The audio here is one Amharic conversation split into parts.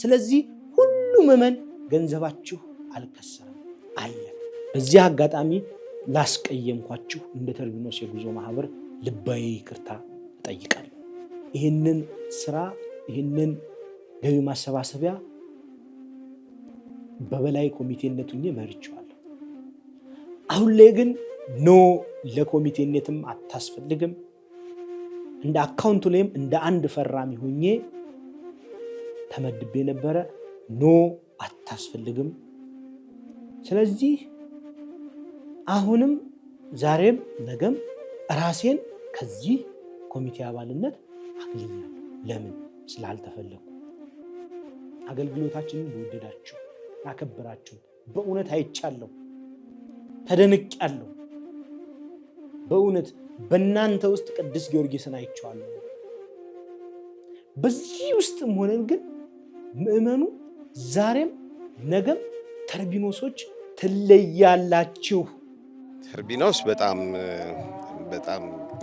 ስለዚህ ሁሉ ምዕመን ገንዘባችሁ አልከሰረም አለ። በዚህ አጋጣሚ ላስቀየምኳችሁ እንደ ተርቢኖስ የጉዞ ማህበር ልባዊ ይቅርታ እጠይቃለሁ። ይህንን ስራ ይህንን ገቢ ማሰባሰቢያ በበላይ ኮሚቴነቱ መርጬዋለሁ። አሁን ላይ ግን ኖ ለኮሚቴነትም አታስፈልግም፣ እንደ አካውንቱ ላይም እንደ አንድ ፈራሚ ሆኜ ተመድቤ ነበረ። ኖ አታስፈልግም። ስለዚህ አሁንም ዛሬም ነገም ራሴን ከዚህ ኮሚቴ አባልነት አግልኛለሁ። ለምን? ስላልተፈለኩ። አገልግሎታችንን ወደዳችሁ አከበራችሁ። በእውነት አይቻለሁ፣ ተደንቄያለሁ። በእውነት በእናንተ ውስጥ ቅዱስ ጊዮርጊስን አይቼዋለሁ። በዚህ ውስጥም ሆነን ግን ምዕመኑ ዛሬም ነገም ተርቢኖሶች ትለያላችሁ። ተርቢኖስ በጣም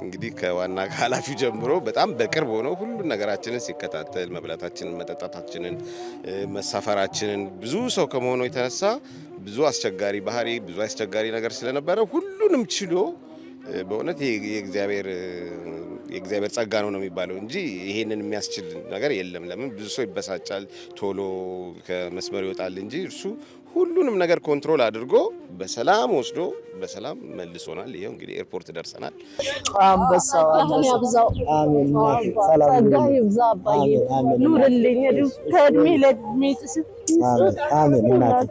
እንግዲህ ከዋና ኃላፊው ጀምሮ በጣም በቅርብ ሆኖ ሁሉን ነገራችንን ሲከታተል መብላታችንን፣ መጠጣታችንን፣ መሳፈራችንን ብዙ ሰው ከመሆኑ የተነሳ ብዙ አስቸጋሪ ባህሪ ብዙ አስቸጋሪ ነገር ስለነበረ ሁሉንም ችሎ በእውነት የእግዚአብሔር ጸጋ ነው የሚባለው እንጂ ይሄንን የሚያስችል ነገር የለም። ለምን ብዙ ሰው ይበሳጫል፣ ቶሎ ከመስመር ይወጣል እንጂ እርሱ ሁሉንም ነገር ኮንትሮል አድርጎ በሰላም ወስዶ በሰላም መልሶናል። ይሄው እንግዲህ ኤርፖርት ደርሰናል። አንበሳው ያብዛው። አሜን። ጸጋ ይብዛ አባዬ፣ ኑርልኝ፣ ከእድሜ ለእድሜ አሜን። እናቴ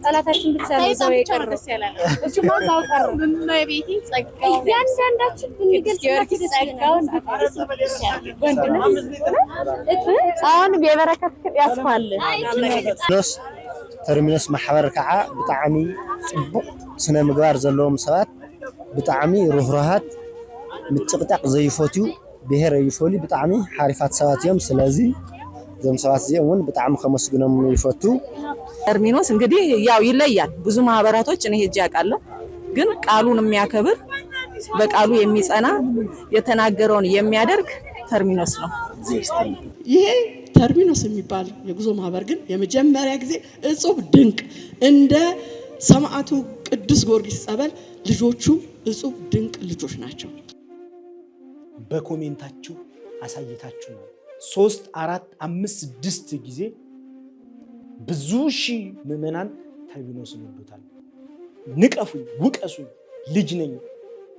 ጠላታችን ብቻ ነው ሰው የቀረው እሱ ማዛው ቀረ ምን ቤቴ ጸጋው ያንዳንዳችን ብንገልጽ ጸጋውን አሁን የበረከት ያስፋል። ተርቢኖስ ማሕበር ከዓ ብጣዕሚ ጽቡቕ ስነ ምግባር ዘለዎም ሰባት ብጣዕሚ ሩህሩሃት ምጭቅጣቅ ዘይፈትዩ ብሄር ይፈልዩ ብጣዕሚ ሓሪፋት ሰባት እዮም። ስለዚ እዞም ሰባት እዚኦም ብጣዕሚ ከመስግኖም ይፈቱ። ተርቢኖስ እንግዲህ ያው ይለያል። ብዙ ማህበራቶች እኔ ሄጄ አውቃለሁ፣ ግን ቃሉን የሚያከብር በቃሉ የሚጸና የተናገረውን የሚያደርግ ተርቢኖስ ነው። ይሄ ተርቢኖስ የሚባል የጉዞ ማህበር ግን የመጀመሪያ ጊዜ እጹብ ድንቅ እንደ ሰማዕቱ ቅዱስ ጊዮርጊስ ጸበል ልጆቹ እጹብ ድንቅ ልጆች ናቸው። በኮሜንታችሁ አሳይታችሁ ነው 3 4 5 6 ጊዜ ብዙ ሺህ ምዕመናን ተርቢኖስን ወዱታል። ንቀፉኝ፣ ውቀሱኝ፣ ልጅ ነኝ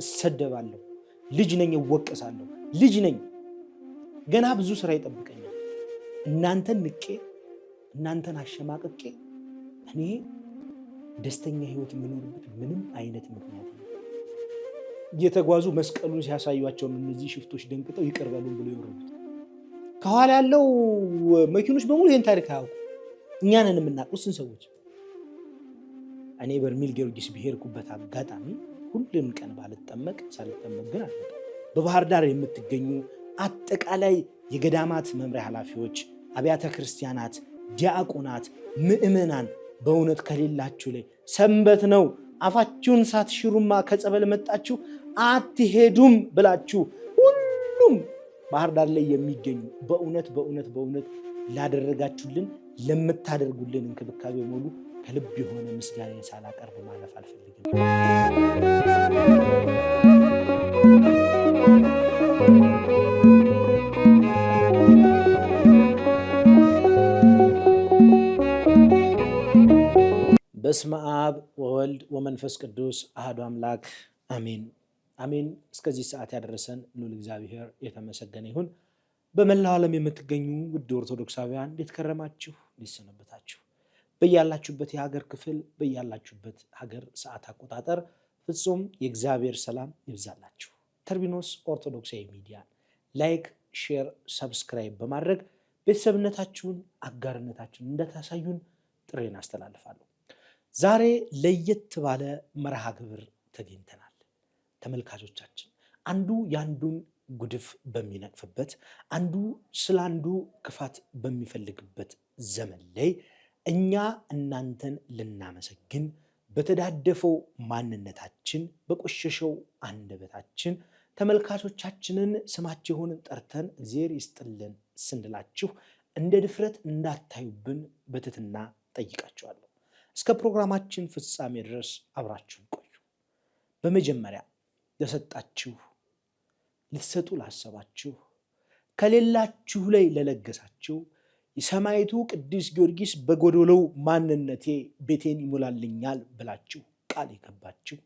እሰደባለሁ፣ ልጅ ነኝ እወቀሳለሁ፣ ልጅ ነኝ ገና ብዙ ስራ ይጠብቀኛል። እናንተን ንቄ እናንተን አሸማቅቄ እኔ ደስተኛ ህይወት የምኖርበት ምንም አይነት ምክንያት ነው። እየተጓዙ መስቀሉን ሲያሳዩአቸው እነዚህ ሽፍቶች ደንቅጠው ይቅር በሉን ብሎ ይወረዱት። ከኋላ ያለው መኪኖች በሙሉ ይሄን ታሪክ አያውቁ። እኛ ነን የምናውቁት ሰዎች። እኔ በርሜል ጊዮርጊስ ብሄርኩበት አጋጣሚ ሁሉም ቀን ባልጠመቅ ሳልጠመቅ ግን አልመጣም። በባህር ዳር የምትገኙ አጠቃላይ የገዳማት መምሪያ ኃላፊዎች፣ አብያተ ክርስቲያናት፣ ዲያቆናት፣ ምእመናን በእውነት ከሌላችሁ ላይ ሰንበት ነው አፋችሁን ሳትሽሩማ ከጸበል መጣችሁ አትሄዱም ብላችሁ ሁሉም ባህር ዳር ላይ የሚገኙ በእውነት ላደረጋችሁልን ለምታደርጉልን እንክብካቤ ሙሉ ከልብ የሆነ ምስጋና ሳላቀርብ ማለፍ አልፈልግም። በስመ አብ ወወልድ ወመንፈስ ቅዱስ አሐዱ አምላክ አሜን አሜን። እስከዚህ ሰዓት ያደረሰን ልዑል እግዚአብሔር የተመሰገነ ይሁን። በመላው ዓለም የምትገኙ ውድ ኦርቶዶክሳውያን እንዴት ከረማችሁ? እንዴት ሰነበታችሁ? በያላችሁበት የሀገር ክፍል በያላችሁበት ሀገር ሰዓት አቆጣጠር ፍጹም የእግዚአብሔር ሰላም ይብዛላችሁ። ተርቢኖስ ኦርቶዶክሳዊ ሚዲያ ላይክ፣ ሼር፣ ሰብስክራይብ በማድረግ ቤተሰብነታችሁን አጋርነታችሁን እንደታሳዩን ጥሬን አስተላልፋለሁ። ዛሬ ለየት ባለ መርሃ ግብር ተገኝተናል። ተመልካቾቻችን አንዱ ያንዱን ጉድፍ በሚነቅፍበት፣ አንዱ ስለ አንዱ ክፋት በሚፈልግበት ዘመን ላይ እኛ እናንተን ልናመሰግን በተዳደፈው ማንነታችን በቆሸሸው አንደበታችን ተመልካቾቻችንን ስማቸውን ጠርተን እግዚአብሔር ይስጥልን ስንላችሁ እንደ ድፍረት እንዳታዩብን በትህትና ጠይቃችኋለሁ። እስከ ፕሮግራማችን ፍጻሜ ድረስ አብራችሁ ቆዩ። በመጀመሪያ ለሰጣችሁ፣ ልትሰጡ ላሰባችሁ፣ ከሌላችሁ ላይ ለለገሳችሁ የሰማዕቱ ቅዱስ ጊዮርጊስ በጎዶሎው ማንነቴ ቤቴን ይሞላልኛል ብላችሁ ቃል የገባችሁ፣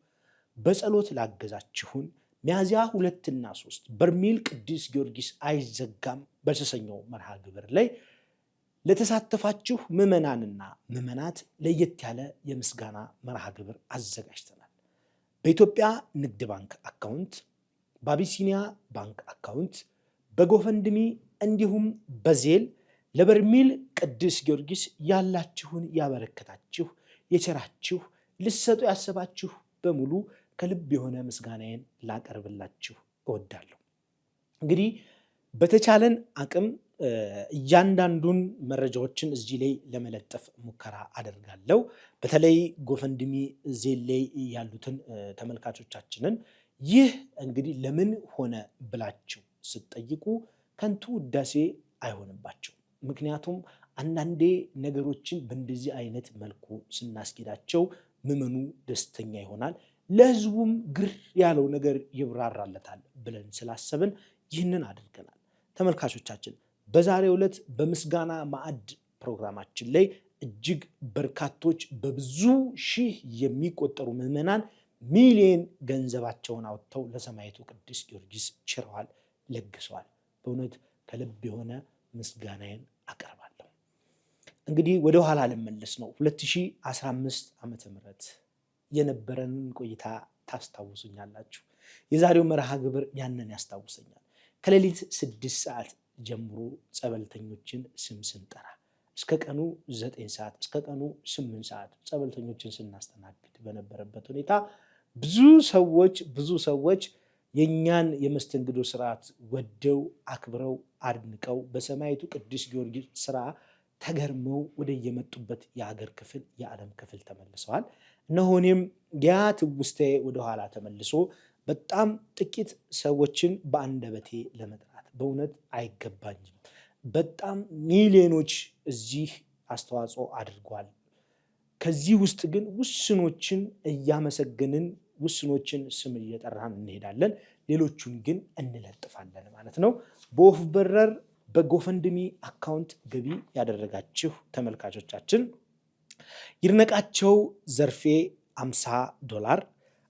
በጸሎት ላገዛችሁን ሚያዝያ 2 እና 3 በርሜል ቅዱስ ጊዮርጊስ አይዘጋም በተሰኘው መርሃ ግብር ላይ ለተሳተፋችሁ ምዕመናንና ምዕመናት ለየት ያለ የምስጋና መርሃ ግብር አዘጋጅተናል። በኢትዮጵያ ንግድ ባንክ አካውንት፣ በአቢሲኒያ ባንክ አካውንት፣ በጎፈንድሚ እንዲሁም በዜል ለበርሜል ቅዱስ ጊዮርጊስ ያላችሁን ያበረከታችሁ፣ የቸራችሁ፣ ልትሰጡ ያሰባችሁ በሙሉ ከልብ የሆነ ምስጋናዬን ላቀርብላችሁ እወዳለሁ። እንግዲህ በተቻለን አቅም እያንዳንዱን መረጃዎችን እዚህ ላይ ለመለጠፍ ሙከራ አደርጋለሁ። በተለይ ጎፈንድሚ ዜል ላይ ያሉትን ተመልካቾቻችንን ይህ እንግዲህ ለምን ሆነ ብላችሁ ስትጠይቁ ከንቱ ውዳሴ አይሆንባቸው። ምክንያቱም አንዳንዴ ነገሮችን በእንደዚህ አይነት መልኩ ስናስኬዳቸው ምዕመኑ ደስተኛ ይሆናል፣ ለህዝቡም ግር ያለው ነገር ይብራራለታል ብለን ስላሰብን ይህንን አድርገናል። ተመልካቾቻችን በዛሬው ዕለት በምስጋና ማዕድ ፕሮግራማችን ላይ እጅግ በርካቶች በብዙ ሺህ የሚቆጠሩ ምዕመናን ሚሊዮን ገንዘባቸውን አውጥተው ለሰማዕቱ ቅዱስ ጊዮርጊስ ችረዋል፣ ለግሰዋል። በእውነት ከልብ የሆነ ምስጋናዬን አቀርባለሁ። እንግዲህ ወደ ኋላ ልመለስ ነው። 2015 ዓመተ ምህረት የነበረንን ቆይታ ታስታውሱኛላችሁ። የዛሬው መርሃ ግብር ያንን ያስታውሰኛል። ከሌሊት 6 ሰዓት ጀምሮ ጸበልተኞችን ስም ስንጠራ እስከ ቀኑ 9 ሰዓት እስከ ቀኑ 8 ሰዓት ጸበልተኞችን ስናስተናግድ በነበረበት ሁኔታ ብዙ ሰዎች የኛን የመስተንግዶ ስርዓት ወደው አክብረው አድንቀው በሰማዕቱ ቅዱስ ጊዮርጊስ ስራ ተገርመው ወደ የመጡበት የሀገር ክፍል የዓለም ክፍል ተመልሰዋል። እነሆ እኔም ያ ትውስታዬ ወደኋላ ተመልሶ በጣም ጥቂት ሰዎችን በአንደበቴ ለመጥራት በእውነት አይገባኝም። በጣም ሚሊዮኖች እዚህ አስተዋጽኦ አድርጓል። ከዚህ ውስጥ ግን ውስኖችን እያመሰገንን ውስኖችን ስም እየጠራን እንሄዳለን፣ ሌሎቹን ግን እንለጥፋለን ማለት ነው። በወፍ በረር በጎፈንድሚ አካውንት ገቢ ያደረጋችሁ ተመልካቾቻችን ይድነቃቸው ዘርፌ $50፣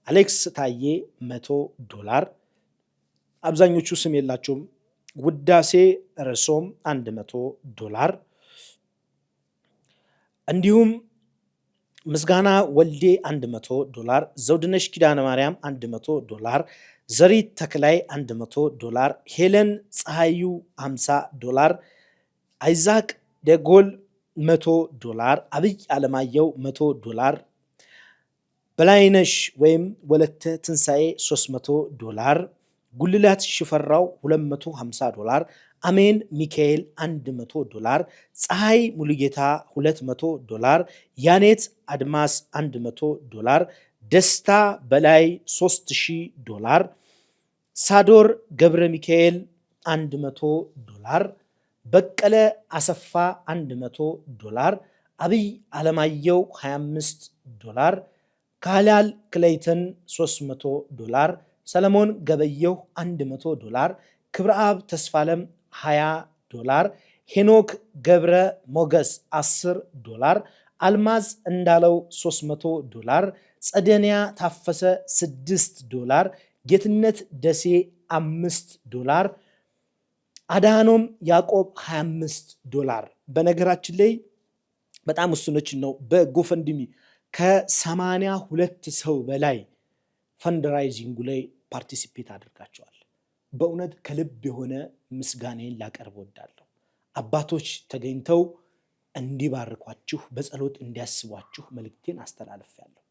አሌክስ ታዬ $100፣ አብዛኞቹ ስም የላቸውም። ውዳሴ ረሶም $100፣ እንዲሁም ምስጋና ወልዴ $100፣ ዘውድነሽ ኪዳነ ማርያም $100፣ ዘሪት ተክላይ $100፣ ሄለን ፀሐዩ $50፣ አይዛቅ ደጎል $100፣ አብይ አለማየሁ $100፣ በላይነሽ ወይም ወለተ ትንሣኤ $300፣ ጉልላት ሽፈራው $250፣ አሜን ሚካኤል $100፣ ፀሐይ ሙሉጌታ $200፣ ያኔት አድማስ $100፣ ደስታ በላይ $3000፣ ሳዶር ገብረ ሚካኤል $100፣ በቀለ አሰፋ $100፣ አብይ አለማየሁ $25፣ ካላል ክሌይተን $300፣ ሰለሞን ገበየሁ $100፣ ክብረአብ ተስፋለም $20፣ ሄኖክ ገብረ ሞገስ $10፣ አልማዝ እንዳለው $300፣ ጸደንያ ታፈሰ $6፣ ጌትነት ደሴ $5፣ አዳኖም ያዕቆብ $25። በነገራችን ላይ በጣም ውስኖች ነው። በጎፈንድሚ ከ82 ሰው በላይ ፈንድራይዚንጉ ላይ ፓርቲሲፔት አድርጋቸዋል። በእውነት ከልብ የሆነ ምስጋናዬን ላቀርብ ወዳለሁ። አባቶች ተገኝተው እንዲባርኳችሁ በጸሎት እንዲያስቧችሁ መልእክቴን አስተላልፌያለሁ።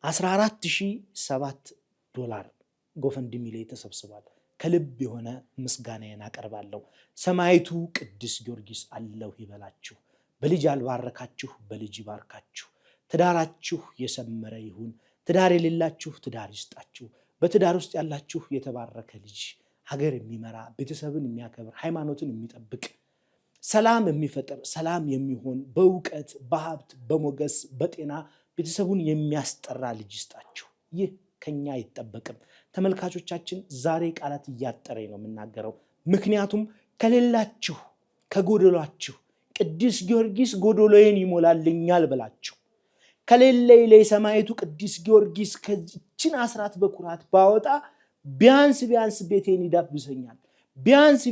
$14007 ጎፈንድሚ ላይ ተሰብስቧል። ከልብ የሆነ ምስጋናዬን አቀርባለሁ። ሰማዕቱ ቅዱስ ጊዮርጊስ አለሁ ይበላችሁ። በልጅ ያልባረካችሁ በልጅ ይባርካችሁ። ትዳራችሁ የሰመረ ይሁን። ትዳር የሌላችሁ ትዳር ይስጣችሁ። በትዳር ውስጥ ያላችሁ የተባረከ ልጅ ሀገር የሚመራ ቤተሰብን የሚያከብር ሃይማኖትን የሚጠብቅ ሰላም የሚፈጥር ሰላም የሚሆን በእውቀት በሀብት በሞገስ በጤና ቤተሰቡን የሚያስጠራ ልጅ ይስጣችሁ። ይህ ከኛ አይጠበቅም። ተመልካቾቻችን ዛሬ ቃላት እያጠረኝ ነው የምናገረው። ምክንያቱም ከሌላችሁ ከጎደሏችሁ ቅዱስ ጊዮርጊስ ጎደሎዬን ይሞላልኛል ብላችሁ ከሌለይ ላይ ሰማይቱ ቅዱስ ጊዮርጊስ ከዚችን አስራት በኩራት ባወጣ ቢያንስ ቤቴን ይዳብሰኛል፣ ቢያንስ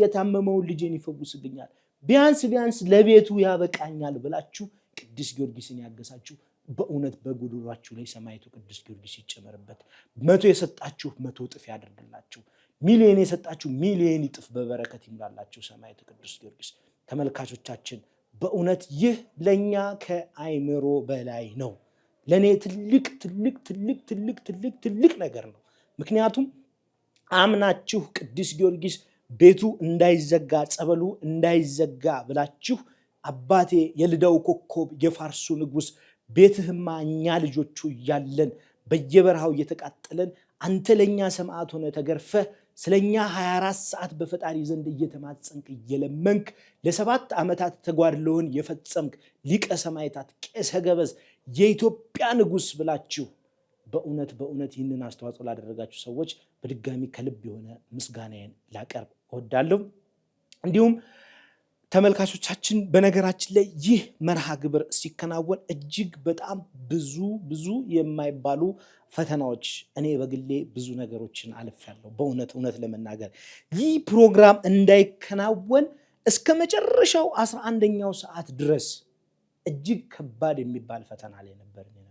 የታመመውን ልጄን ይፈውስልኛል፣ ቢያንስ ለቤቱ ያበቃኛል ብላችሁ ቅዱስ ጊዮርጊስን ያገሳችሁ በእውነት በጎደሏችሁ ላይ ሰማይቱ ቅዱስ ጊዮርጊስ ይጨመርበት። 100 የሰጣችሁ 100 እጥፍ ያደርግላችሁ። ሚሊዮን የሰጣችሁ ሚሊዮን እጥፍ በበረከት ይምላላችሁ ሰማይቱ ቅዱስ ጊዮርጊስ። ተመልካቾቻችን በእውነት ይህ ለኛ ከአይምሮ በላይ ነው። ለኔ ትልቅ ነገር ነው። ምክንያቱም አምናችሁ ቅዱስ ጊዮርጊስ ቤቱ እንዳይዘጋ ጸበሉ እንዳይዘጋ ብላችሁ አባቴ የልዳው ኮከብ የፋርሱ ንጉስ ቤትህማ እኛ ልጆቹ እያለን በየበረሃው እየተቃጠለን አንተ ለኛ ሰማዕት ሆነ ተገርፈህ ስለኛ 24 ሰዓት በፈጣሪ ዘንድ እየተማጸንክ እየለመንክ ለ7 ዓመታት ተጓድለውን የፈጸምክ ሊቀ ሰማዕታት ቄሰ ገበዝ የኢትዮጵያ ንጉስ ብላችሁ በእውነት ይህንን አስተዋጽኦ ላደረጋችሁ ሰዎች በድጋሚ ከልብ የሆነ ምስጋናዬን ላቀርብ እወዳለሁ። እንዲሁም ተመልካቾቻችን በነገራችን ላይ ይህ መርሃ ግብር ሲከናወን እጅግ በጣም ብዙ የማይባሉ ፈተናዎች እኔ በግሌ ብዙ ነገሮችን አልፌያለሁ። እውነት ለመናገር ይህ ፕሮግራም እንዳይከናወን እስከ መጨረሻው 11ኛው ሰዓት ድረስ እጅግ ከባድ የሚባል ፈተና ላይ ነበር ነው።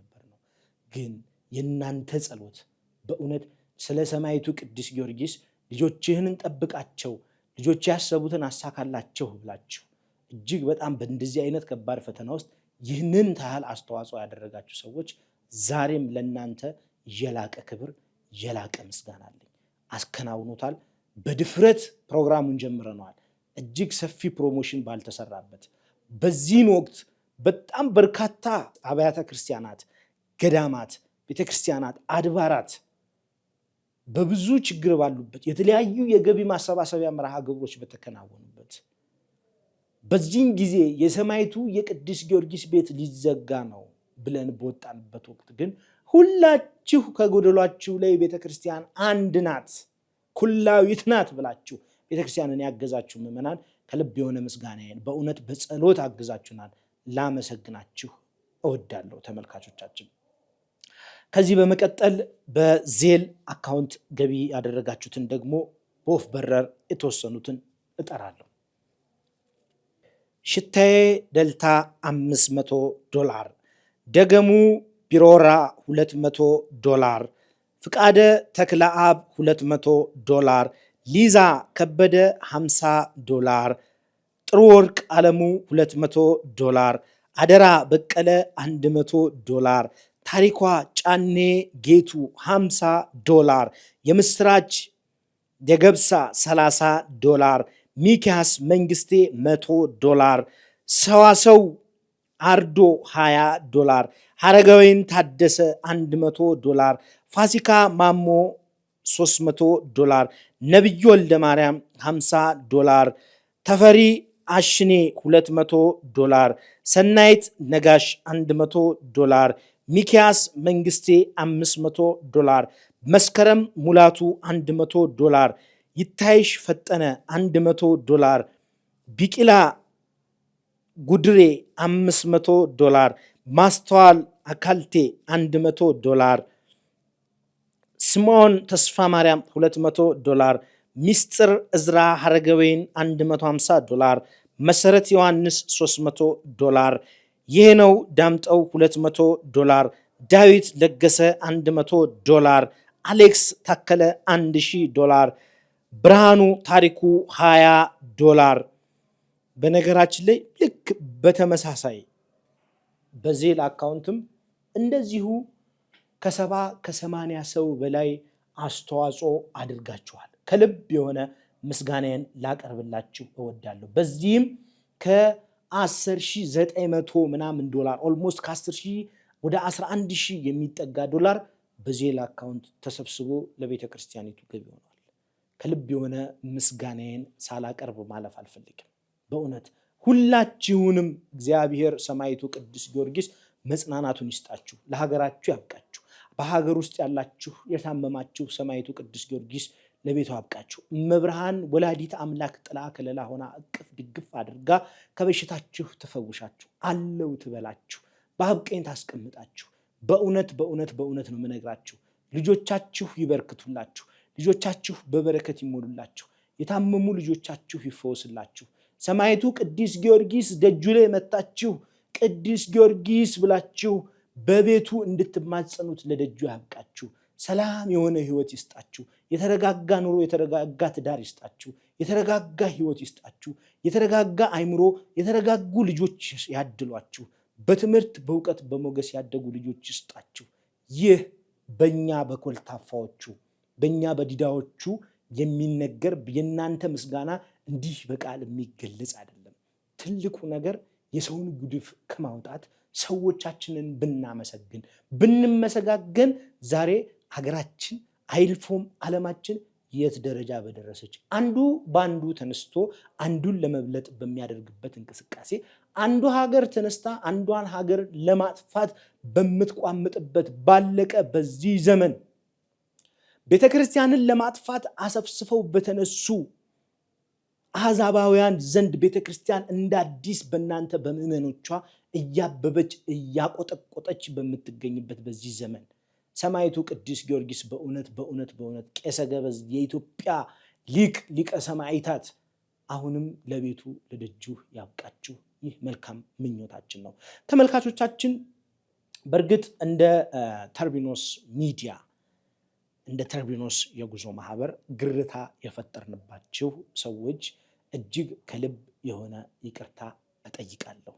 ግን የእናንተ ጸሎት በእውነት ስለ ሰማዕቱ ቅዱስ ጊዮርጊስ ልጆችህን እንጠብቃቸው ልጆች ያሰቡትን አሳካላቸው ብላችሁ እጅግ በጣም በእንደዚህ አይነት ከባድ ፈተና ውስጥ ይህንን ታህል አስተዋጽኦ ያደረጋችሁ ሰዎች ዛሬም ለእናንተ የላቀ ክብር የላቀ ምስጋና አለኝ። አስከናውኑታል። በድፍረት ፕሮግራሙን ጀምረነዋል። እጅግ ሰፊ ፕሮሞሽን ባልተሰራበት በዚህን ወቅት በጣም በርካታ አብያተ ክርስቲያናት፣ ገዳማት፣ ቤተክርስቲያናት፣ አድባራት በብዙ ችግር ባሉበት የተለያዩ የገቢ ማሰባሰቢያ መርሃ ግብሮች በተከናወኑበት በዚህን ጊዜ የሰማዕቱ የቅዱስ ጊዮርጊስ ቤት ሊዘጋ ነው ብለን በወጣንበት ወቅት ግን ሁላችሁ ከጎደሏችሁ ላይ ቤተክርስቲያን አንድ ናት፣ ኩላዊት ናት ብላችሁ ቤተክርስቲያንን ያገዛችሁ ምዕመናን ከልብ የሆነ ምስጋናዬን በእውነት በጸሎት አግዛችሁናል። ላመሰግናችሁ እወዳለሁ። ተመልካቾቻችን ከዚህ በመቀጠል በዜል አካውንት ገቢ ያደረጋችሁትን ደግሞ በወፍ በረር የተወሰኑትን እጠራለሁ። ሽታዬ ደልታ $500፣ ደገሙ ቢሮራ $200፣ ፍቃደ ተክለአብ $200፣ ሊዛ ከበደ $50፣ ጥሩ ወርቅ ዓለሙ $200፣ አደራ በቀለ $100፣ ታሪኳ ጫኔ ጌቱ $50፣ የምስራች የገብሳ $30፣ ሚኪያስ መንግስቴ $100፣ ሰዋሰው አርዶ $20፣ ሐረጋዊን ታደሰ $100፣ ፋሲካ ማሞ $300፣ ነብዩ ወልደ ማርያም $50፣ ተፈሪ አሽኔ $200፣ ሰናይት ነጋሽ $100፣ ሚኪያስ መንግስቴ $500፣ መስከረም ሙላቱ $100፣ ይታይሽ ፈጠነ $100፣ ቢቂላ ጉድሬ $500፣ ማስተዋል አካልቴ $100፣ ስምዖን ተስፋ ማርያም $200፣ ሚስጥር እዝራ ሐረገወይን $150፣ መሰረት ዮሐንስ $300፣ ይሄ ነው ዳምጠው $200፣ ዳዊት ለገሰ $100፣ አሌክስ ታከለ $1000፣ ብርሃኑ ታሪኩ $20። በነገራችን ላይ ልክ በተመሳሳይ በዜል አካውንትም እንደዚሁ ከ70-80 ሰው በላይ አስተዋጽኦ አድርጋችኋል። ከልብ የሆነ ምስጋናዬን ላቀርብላችሁ እወዳለሁ። በዚህም ከ10,900 ምናምን ዶላር ኦልሞስት ከ10,000 ወደ 11,000 የሚጠጋ ዶላር በዜል አካውንት ተሰብስቦ ለቤተ ክርስቲያኒቱ ገቢ ሆኗል። ከልብ የሆነ ምስጋናዬን ሳላቀርብ ማለፍ አልፈልግም። በእውነት ሁላችሁንም እግዚአብሔር ሰማዕቱ ቅዱስ ጊዮርጊስ መጽናናቱን ይስጣችሁ፣ ለሀገራችሁ ያብቃችሁ። በሀገር ውስጥ ያላችሁ የታመማችሁ ሰማዕቱ ቅዱስ ጊዮርጊስ ለቤቱ ያብቃችሁ። እመብርሃን ወላዲት አምላክ ጥላ ከለላ ሆና እቅፍ ድግፍ አድርጋ ከበሽታችሁ ትፈውሻችሁ፣ አለው ትበላችሁ፣ በአብቀኝ ታስቀምጣችሁ። በእውነት በእውነት በእውነት ነው የምነግራችሁ። ልጆቻችሁ ይበርክቱላችሁ፣ ልጆቻችሁ በበረከት ይሞሉላችሁ፣ የታመሙ ልጆቻችሁ ይፈወስላችሁ። ሰማዕቱ ቅዱስ ጊዮርጊስ ደጁ ላይ መጣችሁ ቅዱስ ጊዮርጊስ ብላችሁ በቤቱ እንድትማጸኑት ለደጁ ያብቃችሁ። ሰላም የሆነ ህይወት ይስጣችሁ። የተረጋጋ ኑሮ፣ የተረጋጋ ትዳር ይስጣችሁ። የተረጋጋ ህይወት ይስጣችሁ። የተረጋጋ አይምሮ፣ የተረጋጉ ልጆች ያድሏችሁ። በትምህርት በእውቀት በሞገስ ያደጉ ልጆች ይስጣችሁ። ይህ በእኛ በኮልታፋዎቹ በእኛ በዲዳዎቹ የሚነገር የእናንተ ምስጋና እንዲህ በቃል የሚገለጽ አይደለም። ትልቁ ነገር የሰውን ጉድፍ ከማውጣት ሰዎቻችንን ብናመሰግን ብንመሰጋገን ዛሬ ሀገራችን አይልፎም ዓለማችን የት ደረጃ በደረሰች። አንዱ በአንዱ ተነስቶ አንዱን ለመብለጥ በሚያደርግበት እንቅስቃሴ አንዱ ሀገር ተነስታ አንዷን ሀገር ለማጥፋት በምትቋምጥበት ባለቀ በዚህ ዘመን ቤተክርስቲያንን ለማጥፋት አሰፍስፈው በተነሱ አሕዛባውያን ዘንድ ቤተክርስቲያን እንደ አዲስ በእናንተ በምዕመኖቿ እያበበች እያቆጠቆጠች በምትገኝበት በዚህ ዘመን ሰማዕቱ ቅዱስ ጊዮርጊስ በእውነት በእውነት በእውነት ቄሰ ገበዝ የኢትዮጵያ ሊቀ ሰማዕታት አሁንም ለቤቱ ለደጁ ያብቃችሁ። ይህ መልካም ምኞታችን ነው። ተመልካቾቻችን በእርግጥ እንደ ተርቢኖስ ሚዲያ እንደ ተርቢኖስ የጉዞ ማህበር ግርታ የፈጠርንባችሁ ሰዎች እጅግ ከልብ የሆነ ይቅርታ እጠይቃለሁ።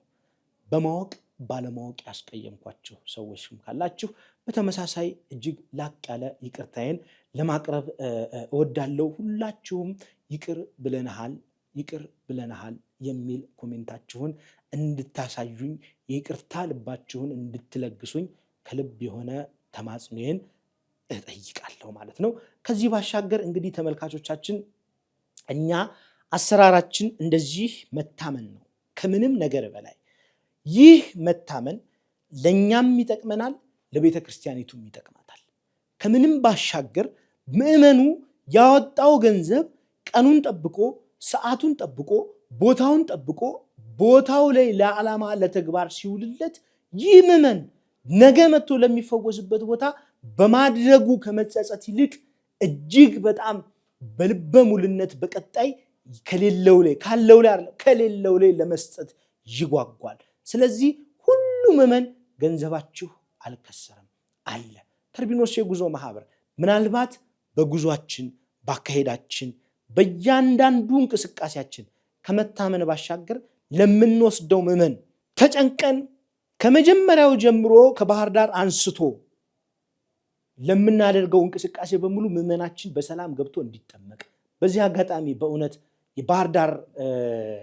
በማወቅ ባለማወቅ ያስቀየምኳችሁ ሰዎችም ካላችሁ በተመሳሳይ እጅግ ላቅ ያለ ይቅርታዬን ለማቅረብ እወዳለሁ። ሁላችሁም ይቅር ብለናል የሚል ኮሜንታችሁን እንድታሳዩኝ የይቅርታ ልባችሁን እንድትለግሱኝ ከልብ የሆነ ተማጽኖዬን እጠይቃለሁ ማለት ነው። ከዚህ ባሻገር እንግዲህ ተመልካቾቻችን እኛ አሰራራችን እንደዚህ መታመን ነው። ከምንም ነገር በላይ ይህ መታመን ለኛም ይጠቅመናል፣ ለቤተ ክርስቲያኒቱም ይጠቅማታል። ከምንም ባሻገር ምዕመኑ ያወጣው ገንዘብ ቀኑን ጠብቆ ሰዓቱን ጠብቆ ቦታውን ጠብቆ ቦታው ላይ ለዓላማ ለተግባር ሲውልለት ይህ ምዕመን ነገ መጥቶ ለሚፈወስበት ቦታ በማድረጉ ከመጸጸት ይልቅ እጅግ በጣም በልበ ሙሉነት በቀጣይ ከሌለው ላይ ለመስጠት ይጓጓል። ስለዚህ ሁሉ ምዕመን ገንዘባችሁ አልከሰርም አለ። ተርቢኖስ የጉዞ ማህበር ምናልባት በጉዟችን ባካሄዳችን በእያንዳንዱ እንቅስቃሴያችን ከመታመን ባሻገር ለምንወስደው ምዕመን ተጨንቀን ከመጀመሪያው ጀምሮ ከባህር ዳር አንስቶ ለምናደርገው እንቅስቃሴ በሙሉ ምዕመናችን በሰላም ገብቶ እንዲጠመቅ በዚህ አጋጣሚ በእውነት የባህር ዳር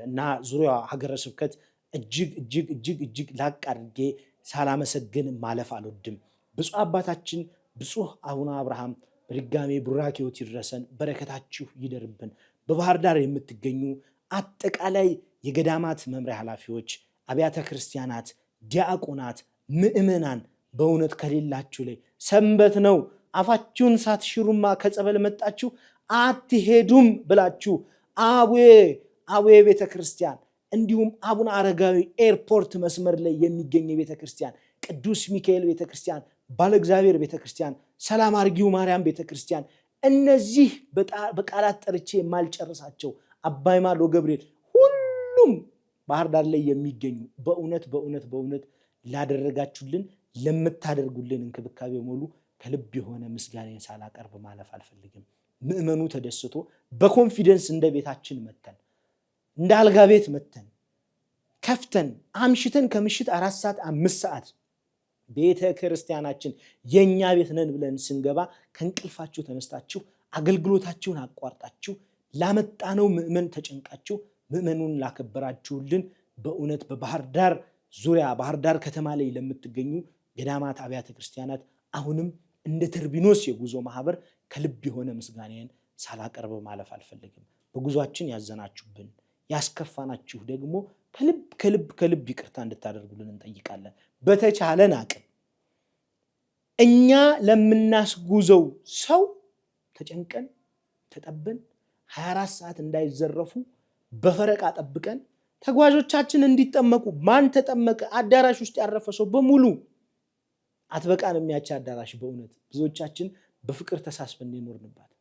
እና ዙሪያዋ ሀገረ ስብከት እጅግ ላቅ አድርጌ ሳላመሰግን ማለፍ አልወድም። ብፁዕ አባታችን ብፁዕ አቡነ አብርሃም በድጋሜ ቡራኬዎት ይድረሰን፣ በረከታችሁ ይደርብን። በባህር ዳር የምትገኙ አጠቃላይ የገዳማት መምሪያ ኃላፊዎች፣ አብያተ ክርስቲያናት፣ ዲያቆናት፣ ምዕመናን በእውነት ከሌላችሁ ላይ ሰንበት ነው አፋችሁን ሳትሽሩማ ከጸበል መጣችሁ አትሄዱም ብላችሁ አቡዬ ቤተክርስቲያን እንዲሁም አቡነ አረጋዊ ኤርፖርት መስመር ላይ የሚገኝ ቤተክርስቲያን፣ ቅዱስ ሚካኤል ቤተክርስቲያን፣ ባለ እግዚአብሔር ቤተክርስቲያን፣ ሰላም አርጊው ማርያም ቤተክርስቲያን፣ እነዚህ በቃላት ጠርቼ የማልጨርሳቸው አባይ ማዶ ገብርኤል፣ ሁሉም ባህር ዳር ላይ የሚገኙ በእውነት ላደረጋችሁልን ለምታደርጉልን እንክብካቤ ሙሉ ከልብ የሆነ ምስጋናን ሳላቀርብ ማለፍ አልፈልግም። ምዕመኑ ተደስቶ በኮንፊደንስ እንደ ቤታችን መተን እንደ አልጋ ቤት መተን ከፍተን አምሽተን ከምሽት 4 ሰዓት 5 ሰዓት ቤተ ክርስቲያናችን የኛ ቤት ነን ብለን ስንገባ ከእንቅልፋችሁ ተነስታችሁ አገልግሎታችሁን አቋርጣችሁ ላመጣነው ምዕመን ተጨንቃችሁ ምዕመኑን ላከበራችሁልን በእውነት በባህር ዳር ዙሪያ ባህር ዳር ከተማ ላይ ለምትገኙ ገዳማት አብያተ ክርስቲያናት አሁንም እንደ ተርቢኖስ የጉዞ ማህበር ከልብ የሆነ ምስጋናን ሳላቀርብ ማለፍ አልፈልግም። በጉዟችን ያዘናችሁብን፣ ያስከፋናችሁ ደግሞ ከልብ ይቅርታ እንድታደርጉልን እንጠይቃለን። በተቻለን አቅም እኛ ለምናስጉዘው ሰው ተጨንቀን ተጠበን 24 ሰዓት እንዳይዘረፉ በፈረቃ ጠብቀን ተጓዦቻችን እንዲጠመቁ ማን ተጠመቀ አዳራሽ ውስጥ ያረፈ ሰው በሙሉ አትበቃን የሚያቻ አዳራሽ በእውነት ብዙዎቻችን በፍቅር ተሳስበን እንኖርንባት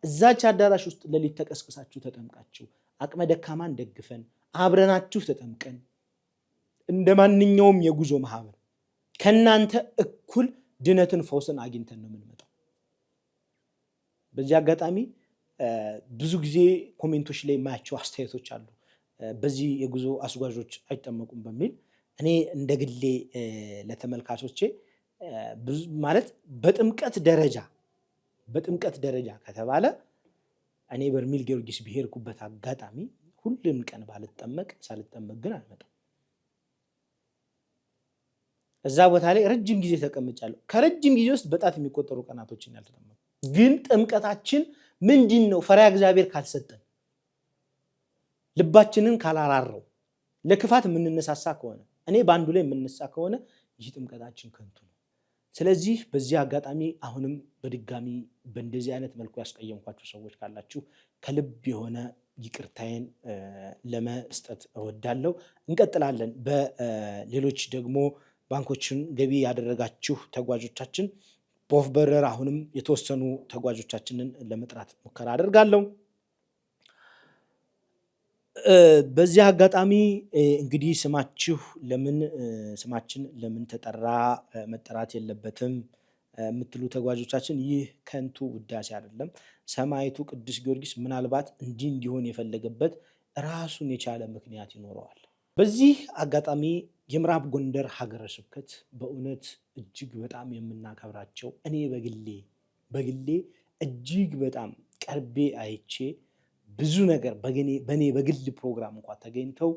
እዛች አዳራሽ ውስጥ ለሊት ተቀስቅሳችሁ ተጠምቃችሁ አቅመ ደካማን ደግፈን አብረናችሁ ተጠምቀን እንደማንኛውም የጉዞ ማህበር ከናንተ እኩል ድነትን ፈውስን አግኝተን ነው የምንመጣው። በዚህ አጋጣሚ ብዙ ጊዜ ኮሜንቶች ላይ ማያቸው አስተያየቶች አሉ። በዚህ የጉዞ አስጓዦች አይጠመቁም በሚል እኔ እንደግሌ ለተመልካቾቼ ማለት በጥምቀት ደረጃ ከተባለ እኔ በርሜል ጊዮርጊስ ብሄርኩበት አጋጣሚ ሁሉም ቀን ሳልጠመቅ ግን አልመጣም። እዛ ቦታ ላይ ረጅም ጊዜ ተቀምጫለሁ። ከረጅም ጊዜ ውስጥ በጣት የሚቆጠሩ ቀናቶችን ያልተጠመቁ ግን ጥምቀታችን ምንድነው? ፈሪሃ እግዚአብሔር ካልሰጠን ልባችንን ካላራረው ለክፋት የምንነሳሳ ከሆነ እኔ በአንዱ ላይ የምንነሳ ከሆነ ይህ ጥምቀታችን ከንቱ ነው። ስለዚህ በዚህ አጋጣሚ አሁንም በድጋሚ በእንደዚህ አይነት መልኩ ያስቀየምኳችሁ ሰዎች ካላችሁ ከልብ የሆነ ይቅርታዬን ለመስጠት እወዳለሁ። እንቀጥላለን። በሌሎች ደግሞ ባንኮችን ገቢ ያደረጋችሁ ተጓዦቻችን በወፍ በረር አሁንም የተወሰኑ ተጓዦቻችንን ለመጥራት ሙከራ አደርጋለሁ። በዚህ አጋጣሚ እንግዲህ ስማችን ለምን ተጠራ መጠራት የለበትም የምትሉ ተጓዦቻችን ይህ ከንቱ ውዳሴ አይደለም። ሰማዕቱ ቅዱስ ጊዮርጊስ ምናልባት እንዲሆን የፈለገበት ራሱን የቻለ ምክንያት ይኖረዋል። በዚህ አጋጣሚ የምዕራብ ጎንደር ሀገረ ስብከት በእውነት እጅግ በጣም የምናከብራቸው እኔ በግሌ እጅግ በጣም ቀርቤ አይቼ ብዙ ነገር በኔ በግል ፕሮግራም እንኳን ተገኝተው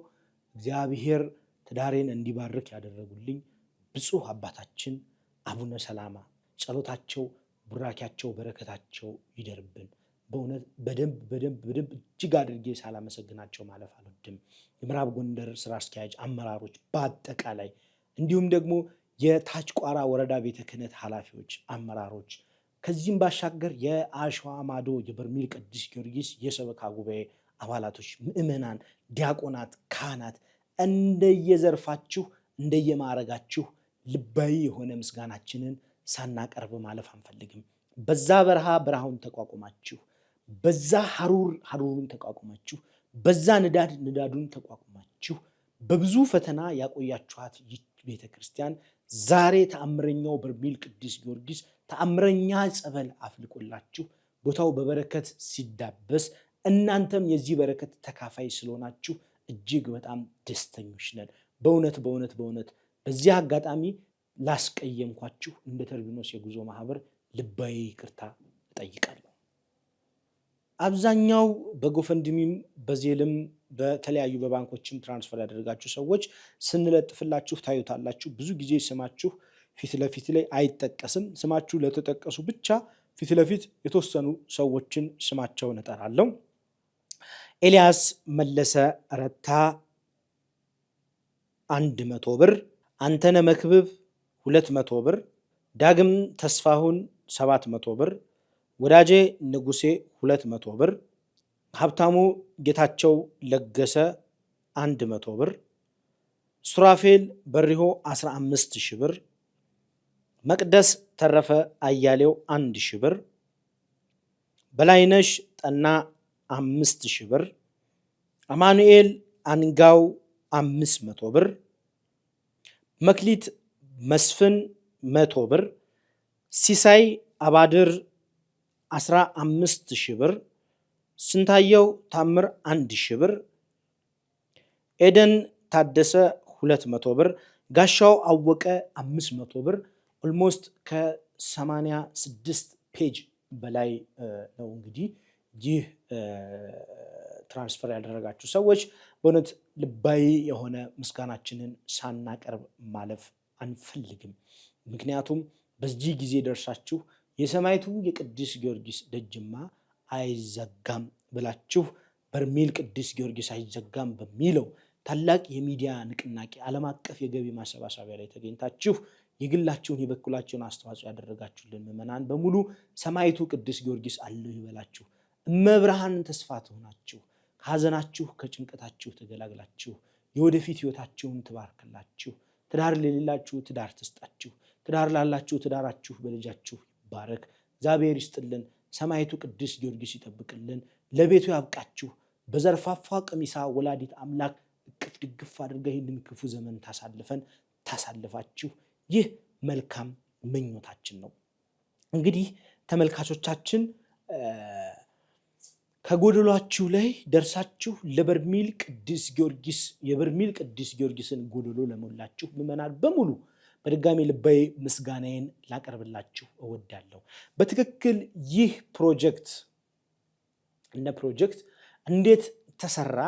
እግዚአብሔር ትዳሬን እንዲባርክ ያደረጉልኝ ብፁዕ አባታችን አቡነ ሰላማ ጸሎታቸው፣ ቡራኪያቸው፣ በረከታቸው ይደርብን። በእውነት በደንብ እጅግ አድርጌ ሳላመሰግናቸው ማለፍ አልወድም። የምዕራብ ጎንደር ስራ አስኪያጅ አመራሮች በአጠቃላይ እንዲሁም ደግሞ የታች ቋራ ወረዳ ቤተ ክህነት ኃላፊዎች፣ አመራሮች ከዚህም ባሻገር የአሸዋ ማዶ የበርሜል ቅዱስ ጊዮርጊስ የሰበካ ጉባኤ አባላቶች፣ ምዕመናን፣ ዲያቆናት፣ ካህናት እንደየዘርፋችሁ እንደየማዕረጋችሁ ልባዊ የሆነ ምስጋናችንን ሳናቀርብ ማለፍ አንፈልግም። በዛ በረሃውን ተቋቁማችሁ፣ በዛ ሐሩሩን ተቋቁማችሁ፣ በዛ ንዳዱን ተቋቁማችሁ በብዙ ፈተና ያቆያችኋት ይህች ቤተክርስቲያን ዛሬ ተአምረኛው በርሜል ቅዱስ ጊዮርጊስ ተአምረኛ ጸበል አፍልቆላችሁ ቦታው በበረከት ሲዳበስ እናንተም የዚህ በረከት ተካፋይ ስለሆናችሁ እጅግ በጣም ደስተኞች ነን። በእውነት በዚህ አጋጣሚ ላስቀየምኳችሁ እንደ ተርቢኖስ የጉዞ ማህበር ልባዊ ይቅርታ እጠይቃለሁ። አብዛኛው በጎፈንድሚም በዜልም በተለያዩ በባንኮችም ትራንስፈር ያደረጋችሁ ሰዎች ስንለጥፍላችሁ ታዩታላችሁ። ብዙ ጊዜ ስማችሁ ፊት ለፊት ላይ አይጠቀስም። ስማችሁ ለተጠቀሱ ብቻ ፊት ለፊት የተወሰኑ ሰዎችን ስማቸውን እጠራለሁ። ኤልያስ መለሰ ረታ 100 ብር፣ አንተነ መክብብ 200 ብር፣ ዳግም ተስፋሁን 700 ብር፣ ወዳጄ ንጉሴ 200 ብር፣ ሀብታሙ ጌታቸው ለገሰ 100 ብር፣ ሱራፌል በሪሆ 15000 ብር፣ መቅደስ ተረፈ አያሌው 1000 ብር፣ በላይነሽ ጠና 5000 ብር፣ አማኑኤል አንጋው 500 ብር፣ መክሊት መስፍን 100 ብር፣ ሲሳይ አባድር 15000 ብር፣ ስንታየው ታምር 1000 ብር፣ ኤደን ታደሰ 200 ብር፣ ጋሻው አወቀ 500 ብር። ኦልሞስት ከ86 ፔጅ በላይ ነው እንግዲህ ይህ ትራንስፈር ያደረጋችሁ ሰዎች በእውነት ልባዊ የሆነ ምስጋናችንን ሳናቀርብ ማለፍ አንፈልግም። ምክንያቱም በዚህ ጊዜ ደርሳችሁ የሰማዕቱ የቅዱስ ጊዮርጊስ ደጅማ አይዘጋም ብላችሁ በርሜል ቅዱስ ጊዮርጊስ አይዘጋም በሚለው ታላቅ የሚዲያ ንቅናቄ ዓለም አቀፍ የገቢ ማሰባሰቢያ ላይ ተገኝታችሁ የግላችሁን የበኩላችሁን አስተዋጽኦ ያደረጋችሁልን ምዕመናን በሙሉ ሰማዕቱ ቅዱስ ጊዮርጊስ አለሁ ይበላችሁ። እመብርሃን ተስፋ ትሆናችሁ። ከሐዘናችሁ ከጭንቀታችሁ ተገላግላችሁ የወደፊት ህይወታችሁን ትባርክላችሁ። ትዳር ለሌላችሁ ትዳር ትስጣችሁ። ትዳር ላላችሁ ትዳራችሁ በልጃችሁ ይባረክ። እግዚአብሔር ይስጥልን። ሰማዕቱ ቅዱስ ጊዮርጊስ ይጠብቅልን። ለቤቱ ያብቃችሁ። በዘርፋፋ ቀሚሳ ወላዲት አምላክ እቅፍ ድግፍ አድርጋ ይህንን ክፉ ዘመን ታሳልፋችሁ። ይህ መልካም ምኞታችን ነው። እንግዲህ ተመልካቾቻችን ከጎደሏችሁ ላይ ደርሳችሁ ለበርሜል ቅዱስ ጊዮርጊስ የበርሜል ቅዱስ ጊዮርጊስን ጎደሎ ለሞላችሁ ምዕመናን በሙሉ በድጋሚ ልባዊ ምስጋናዬን ላቀርብላችሁ እወዳለሁ። በትክክል ይህ ፕሮጀክት እንዴት ተሰራ?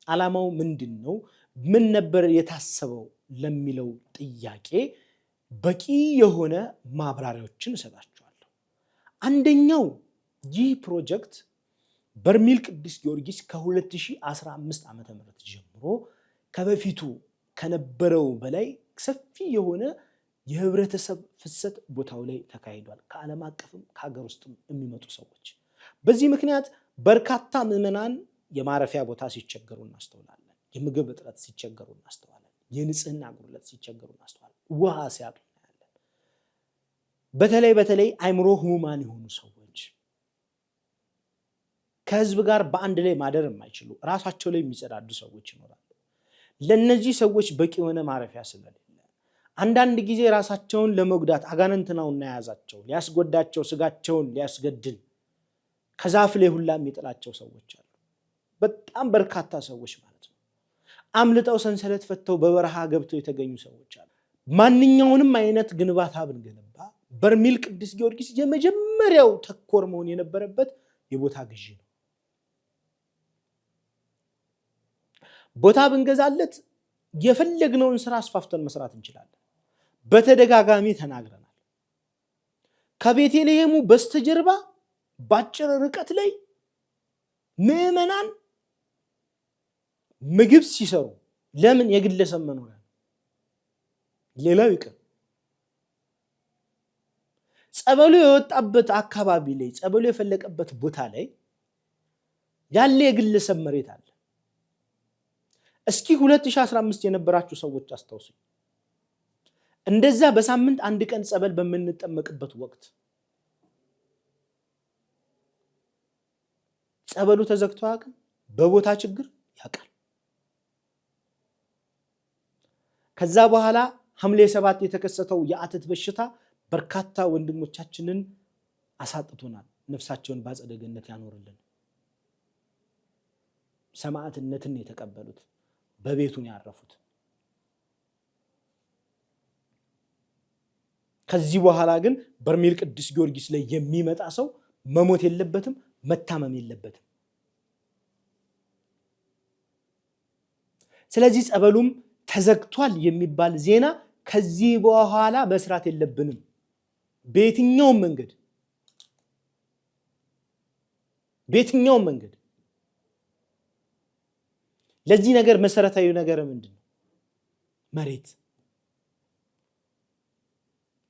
ዓላማው ምንድነው? ምን ነበር የታሰበው ለሚለው ጥያቄ በቂ የሆነ ማብራሪያዎችን እሰጣችኋለሁ። አንደኛው ይህ ፕሮጀክት በርሜል ቅዱስ ጊዮርጊስ ከ2015 ዓመተ ምህረት ጀምሮ ከበፊቱ ከነበረው በላይ ሰፊ የሆነ የህብረተሰብ ፍሰት ቦታው ላይ ተካሂዷል። ከዓለም አቀፍም ከሀገር ውስጥም የሚመጡ ሰዎች። በዚህ ምክንያት በርካታ ምዕመናን የማረፊያ ቦታ ሲቸገሩ እናስተውላለን። የምግብ እጥረት ሲቸገሩ እናስተውላለን። የንጽህና ጉድለት ሲቸገሩ እናስተውላለን። ውሃ ሲያጡ እናያለን። በተለይ አእምሮ ህሙማን የሆኑ ሰዎች ከህዝብ ጋር በአንድ ላይ ማደር የማይችሉ ራሳቸው ላይ የሚጸዳዱ ሰዎች ይኖራሉ። ለነዚህ ሰዎች በቂ የሆነ ማረፊያ ስለሌለ አንዳንድ ጊዜ ራሳቸውን ለመጉዳት አጋንንት ነው እናያዛቸው ሊያስጎዳቸው ስጋቸውን ሊያስገድል ከዛፍ ላይ ሁላ የሚጥላቸው ሰዎች አሉ። በጣም በርካታ ሰዎች ማለት ነው። አምልጠው ሰንሰለት ፈተው በበረሃ ገብተው የተገኙ ሰዎች አሉ። ማንኛውንም አይነት ግንባታ ብንገነባ በርሜል ቅዱስ ጊዮርጊስ የመጀመሪያው ተኮር መሆን የነበረበት የቦታ ግዢ ነው። ቦታ ብንገዛለት የፈለግነውን ስራ አስፋፍተን መስራት እንችላለን። በተደጋጋሚ ተናግረናል። ከቤተልሔሙ በስተጀርባ ባጭር ርቀት ላይ ምዕመናን ምግብ ሲሰሩ ለምን የግለሰብ መኖሪያ ሌላው ይቅር ጸበሉ የወጣበት አካባቢ ላይ ጸበሉ የፈለቀበት ቦታ ላይ ያለ የግለሰብ መሬት አለ። እስኪ 2015 የነበራችሁ ሰዎች አስታውሱ። እንደዛ በሳምንት አንድ ቀን ጸበል በምንጠመቅበት ወቅት ጸበሉ ተዘግቶ ያውቃል? በቦታ ችግር ያውቃል። ከዛ በኋላ ሐምሌ 7 የተከሰተው የአተት በሽታ በርካታ ወንድሞቻችንን አሳጥቶናል። ነፍሳቸውን በአጸደ ገነት ያኖርልን። ሰማዕትነትን የተቀበሉት በቤቱን ያረፉት። ከዚህ በኋላ ግን በርሜል ቅዱስ ጊዮርጊስ ላይ የሚመጣ ሰው መሞት የለበትም፣ መታመም የለበትም። ስለዚህ ጸበሉም ተዘግቷል የሚባል ዜና ከዚህ በኋላ መስራት የለብንም። በየትኛውም መንገድ ለዚህ ነገር መሰረታዊ ነገር ምንድነው? መሬት።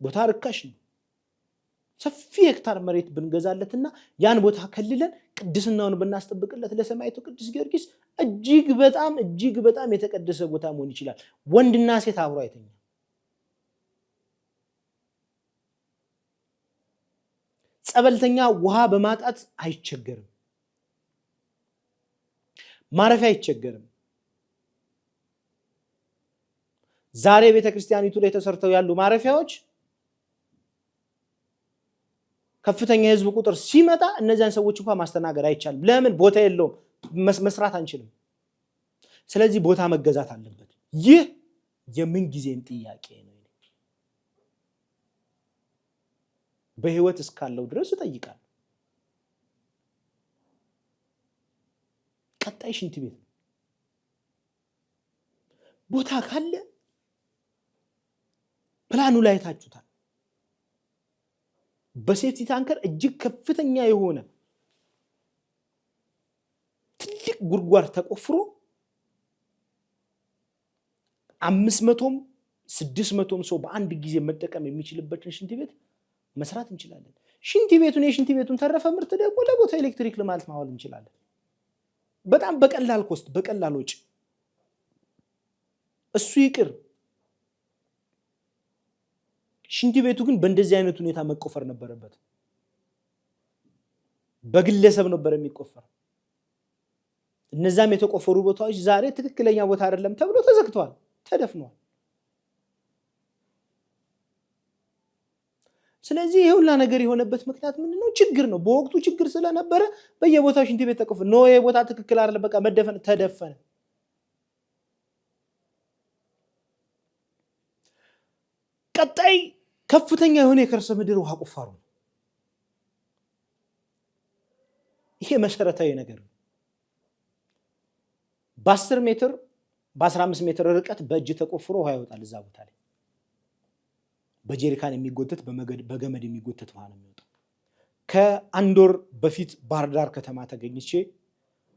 ቦታ ርካሽ ነው። ሰፊ ሄክታር መሬት ብንገዛለትና ያን ቦታ ከልለን ቅድስናውን ብናስጠብቅለት ለሰማዕቱ ቅዱስ ጊዮርጊስ እጅግ በጣም የተቀደሰ ቦታ መሆን ይችላል። ወንድና ሴት አብሮ አይተኛ። ጸበልተኛ ውሃ በማጣት አይቸገርም። ማረፊያ አይቸገርም። ዛሬ ቤተክርስቲያኒቱ ላይ ተሰርተው ያሉ ማረፊያዎች ከፍተኛ የህዝብ ቁጥር ሲመጣ እነዚያን ሰዎች እንኳን ማስተናገድ አይቻልም። ለምን? ቦታ የለውም። መስራት አንችልም። ስለዚህ ቦታ መገዛት አለበት። ይህ የምን ጊዜም ጥያቄ ነው። በህይወት እስካለው ድረስ እጠይቃለሁ። ቀጣይ ሽንት ቤት ነው። ቦታ ካለ ፕላኑ ላይ ታችሁታል። በሴፍቲ ታንከር እጅግ ከፍተኛ የሆነ ትልቅ ጉድጓድ ተቆፍሮ 500ም 600ም ሰው በአንድ ጊዜ መጠቀም የሚችልበትን ሽንት ቤት መስራት እንችላለን። ሽንት ቤቱን ተረፈ ምርት ደግሞ ለቦታ ኤሌክትሪክ ለማለት ማዋል እንችላለን። በጣም በቀላል ኮስት በቀላል ወጪ። እሱ ይቅር፣ ሽንት ቤቱ ግን በእንደዚህ አይነት ሁኔታ መቆፈር ነበረበት። በግለሰብ ነበር የሚቆፈር። እነዛም የተቆፈሩ ቦታዎች ዛሬ ትክክለኛ ቦታ አይደለም ተብሎ ተዘግተዋል፣ ተደፍነዋል። ስለዚህ ይሄ ሁላ ነገር የሆነበት ምክንያት ምንድነው? ችግር ነው። በወቅቱ ችግር ስለነበረ በየቦታው ሽንት ቤት ተቆፈረ። ነው ይሄ ቦታ ትክክል አይደለም፣ በቃ መደፈን ተደፈነ። ቀጣይ ከፍተኛ የሆነ የከርሰ ምድር ውሃ ቁፋሮ ነው። ይሄ መሰረታዊ ነገር ነው። በ10 ሜትር በ15 ሜትር ርቀት በእጅ ተቆፍሮ ውሃ ይወጣል። እዛ ቦታ ላይ በጀሪካን የሚጎተት በገመድ የሚጎተት ውሃ ነው የሚወጣው። ከአንድ ወር በፊት ባህር ዳር ከተማ ተገኝቼ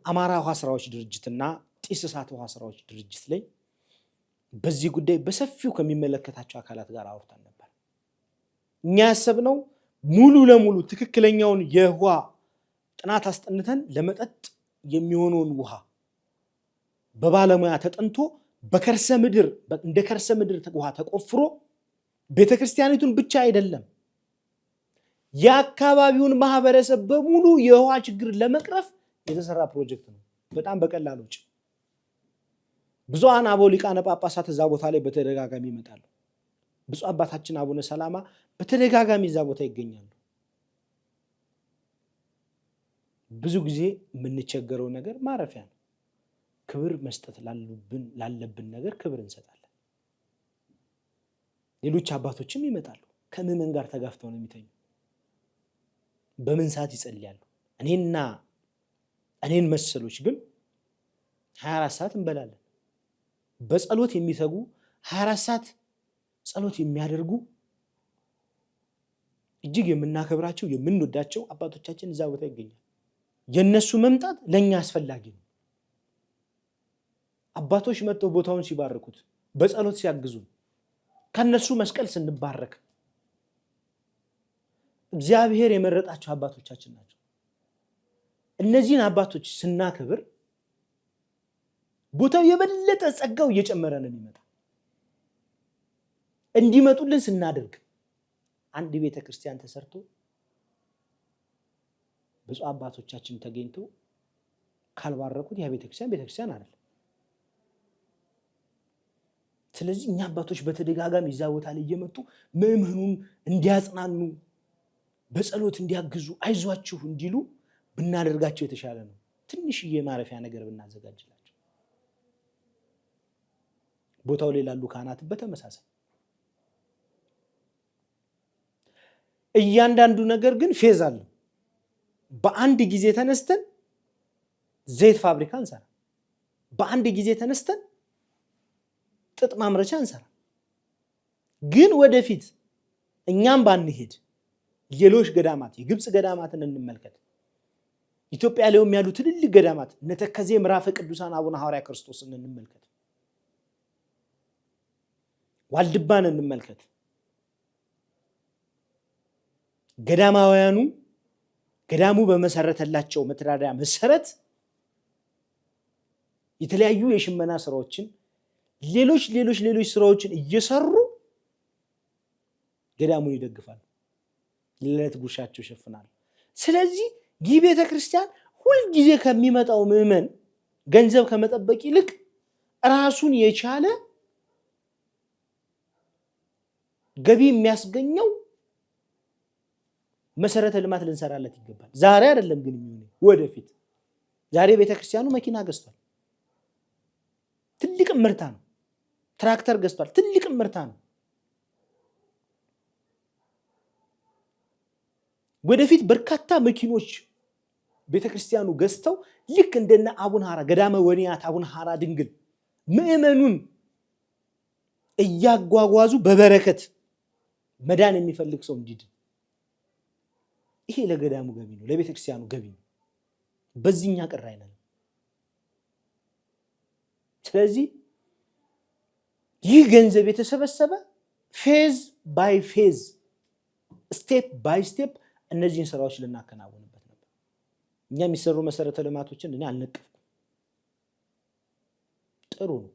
አማራ ውሃ ስራዎች ድርጅትና ጢስ እሳት ውሃ ስራዎች ድርጅት ላይ በዚህ ጉዳይ በሰፊው ከሚመለከታቸው አካላት ጋር አውርተን ነበር። እኛ ያሰብነው ሙሉ ለሙሉ ትክክለኛውን የውሃ ጥናት አስጠንተን ለመጠጥ የሚሆነውን ውሃ በባለሙያ ተጠንቶ በከርሰ ምድር እንደ ከርሰ ምድር ውሃ ተቆፍሮ ቤተክርስቲያኒቱን ብቻ አይደለም የአካባቢውን ማህበረሰብ በሙሉ የውሃ ችግር ለመቅረፍ የተሰራ ፕሮጀክት ነው። በጣም በቀላል ወጪ ብዙሃን አበው ሊቃነ ጳጳሳት እዛ ቦታ ላይ በተደጋጋሚ ይመጣሉ። ብፁዕ አባታችን አቡነ ሰላማ በተደጋጋሚ እዛ ቦታ ይገኛሉ። ብዙ ጊዜ የምንቸገረው ነገር ማረፊያ ነው። ክብር መስጠት ላለብን ነገር ክብር እንሰጣለን። ሌሎች አባቶችም ይመጣሉ። ከምዕመን ጋር ተጋፍተው ነው የሚተኙ። በምን ሰዓት ይጸልያሉ? እኔን መሰሎች ግን 24 ሰዓት እንበላለን። በጸሎት የሚተጉ 24 ሰዓት ጸሎት የሚያደርጉ እጅግ የምናከብራቸው የምንወዳቸው አባቶቻችን እዛ ቦታ ይገኛል። የነሱ መምጣት ለኛ አስፈላጊ ነው። አባቶች መጥተው ቦታውን ሲባርኩት፣ በጸሎት ሲያግዙ፣ ከነሱ መስቀል ስንባረክ እግዚአብሔር የመረጣቸው አባቶቻችን ናቸው። እነዚህን አባቶች ስናከብር ቦታው የበለጠ ጸጋው እየጨመረ ነው የሚመጣው። እንዲመጡልን ስናደርግ አንድ ቤተክርስቲያን ተሰርቶ ብዙ አባቶቻችን ተገኝተው ካልባረኩት ያ ቤተክርስቲያን አይደለም። ስለዚህ እኛ አባቶች በተደጋጋሚ እዛ ቦታ ላይ እየመጡ ምዕመኑን እንዲያጽናኑ፣ በጸሎት እንዲያግዙ፣ አይዟችሁ እንዲሉ ብናደርጋቸው የተሻለ ነው። ትንሽዬ ማረፊያ ነገር ብናዘጋጅላቸው፣ ቦታው ላይ ላሉ ካህናት በተመሳሳይ። እያንዳንዱ ነገር ግን ፌዝ አለው። በአንድ ጊዜ ተነስተን ዘይት ፋብሪካ እንሰራ፣ በአንድ ጊዜ ተነስተን ጥጥ ማምረቻ እንሰራ። ግን ወደፊት እኛም ባንሄድ ሌሎች ገዳማት የግብጽ ገዳማትን እንመልከት። ኢትዮጵያ ላይም ያሉ ትልልቅ ገዳማት እነ ተከዜ ምዕራፈ ቅዱሳን አቡነ ሐዋርያ ክርስቶስን እንመልከት፣ ዋልድባን እንመልከት። ገዳማውያኑ ገዳሙ በመሰረተላቸው መተዳደሪያ መሰረት የተለያዩ የሽመና ስራዎችን ሌሎች ስራዎችን እየሰሩ ገዳሙን ይደግፋሉ፣ ለዕለት ጉርሻቸው ይሸፍናሉ። ስለዚህ ይህ ቤተክርስቲያን ሁልጊዜ ከሚመጣው ምዕመን ገንዘብ ከመጠበቅ ይልቅ ራሱን የቻለ ገቢ የሚያስገኘው መሰረተ ልማት ልንሰራለት ይገባል። ዛሬ አይደለም ግን የሚሆነው ወደፊት። ዛሬ ቤተክርስቲያኑ መኪና ገዝቷል፣ ትልቅ ምርታ ነው። ትራክተር ገዝቷል፣ ትልቅ ምርታ ነው። ወደፊት በርካታ መኪኖች ቤተክርስቲያኑ ገዝተው ልክ እንደነ አቡነ ሐራ ገዳመ ወንያት አቡነ ሐራ ድንግል ምዕመኑን እያጓጓዙ በበረከት መዳን የሚፈልግ ሰው እንዲድን፣ ይሄ ለገዳሙ ገቢ ነው፣ ለቤተክርስቲያኑ ገቢ ነው። በዚህኛ ቅር አይነን። ስለዚህ ይህ ገንዘብ የተሰበሰበ ፌዝ ባይ ፌዝ ስቴፕ ባይ ስቴፕ እነዚህን ስራዎች ልናከናውንበት ነበር። እኛ የሚሰሩ መሰረተ ልማቶችን እኔ አልነቀፍኩም፣ ጥሩ ነው።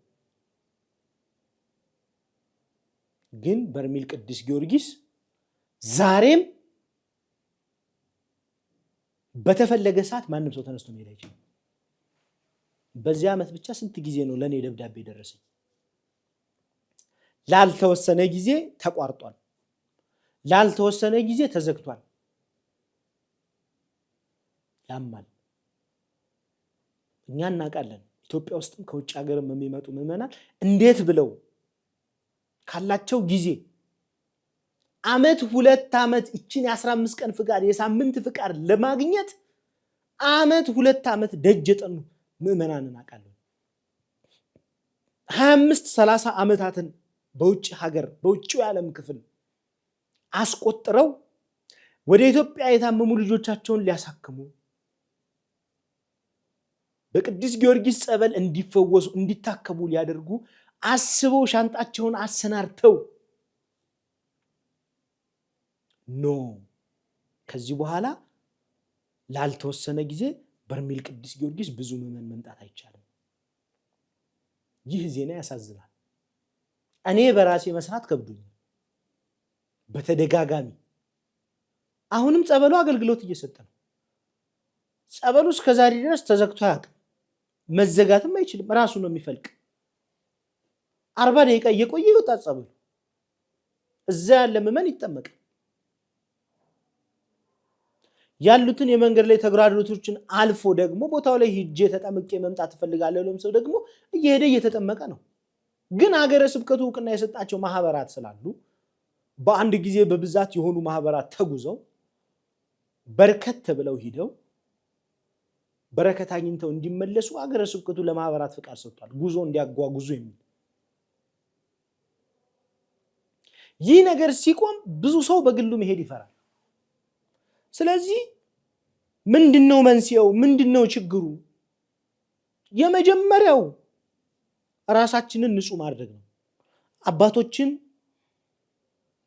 ግን በርሜል ቅዱስ ጊዮርጊስ ዛሬም በተፈለገ ሰዓት ማንም ሰው ተነስቶ መሄድ አይችልም። በዚህ ዓመት ብቻ ስንት ጊዜ ነው ለኔ ደብዳቤ ደረሰኝ? ላልተወሰነ ጊዜ ተቋርጧል፣ ላልተወሰነ ጊዜ ተዘግቷል። ያማል። እኛ እናውቃለን። ኢትዮጵያ ውስጥም ከውጭ ሀገርም የሚመጡ ምዕመናን እንዴት ብለው ካላቸው ጊዜ ዓመት 2 ዓመት እችን የ15 ቀን ፍቃድ የሳምንት ፍቃድ ለማግኘት ዓመት 2 ዓመት ደጅ የጠኑ ምዕመናን እናውቃለን። 25-30 ዓመታትን በውጭ ሀገር በውጭው የዓለም ክፍል አስቆጥረው ወደ ኢትዮጵያ የታመሙ ልጆቻቸውን ሊያሳክሙ በቅዱስ ጊዮርጊስ ጸበል እንዲፈወሱ እንዲታከሙ ሊያደርጉ አስበው ሻንጣቸውን አሰናርተው ኖ ከዚህ በኋላ ላልተወሰነ ጊዜ በርሜል ቅዱስ ጊዮርጊስ ብዙ ምዕመን መምጣት አይቻልም። ይህ ዜና ያሳዝናል። እኔ በራሴ መስራት ከብዶኛል በተደጋጋሚ። አሁንም ጸበሉ አገልግሎት እየሰጠ ነው። ጸበሉ እስከዛሬ ድረስ ተዘግቶ አያውቅም። መዘጋትም አይችልም። ራሱ ነው የሚፈልቅ። 40 ደቂቃ እየቆየ ይወጣል ጸበሉ። እዛ ያለ ምዕመን ይጠመቃል። ያሉትን የመንገድ ላይ ተግዳሮቶችን አልፎ ደግሞ ቦታው ላይ ሂጄ ተጠምቄ መምጣት እፈልጋለሁ ለምን ሰው ደግሞ እየሄደ እየተጠመቀ ነው። ግን ሀገረ ስብከቱ እውቅና የሰጣቸው ማህበራት ስላሉ በአንድ ጊዜ በብዛት የሆኑ ማህበራት ተጉዘው በርከት ብለው ሂደው በረከት አግኝተው እንዲመለሱ ሀገረ ስብከቱ ለማህበራት ፍቃድ ሰጥቷል፣ ጉዞ እንዲያጓጉዙ የሚል። ይህ ነገር ሲቆም ብዙ ሰው በግሉ መሄድ ይፈራል። ስለዚህ ምንድነው መንስኤው? ምንድነው ችግሩ? የመጀመሪያው ራሳችንን ንጹህ ማድረግ ነው። አባቶችን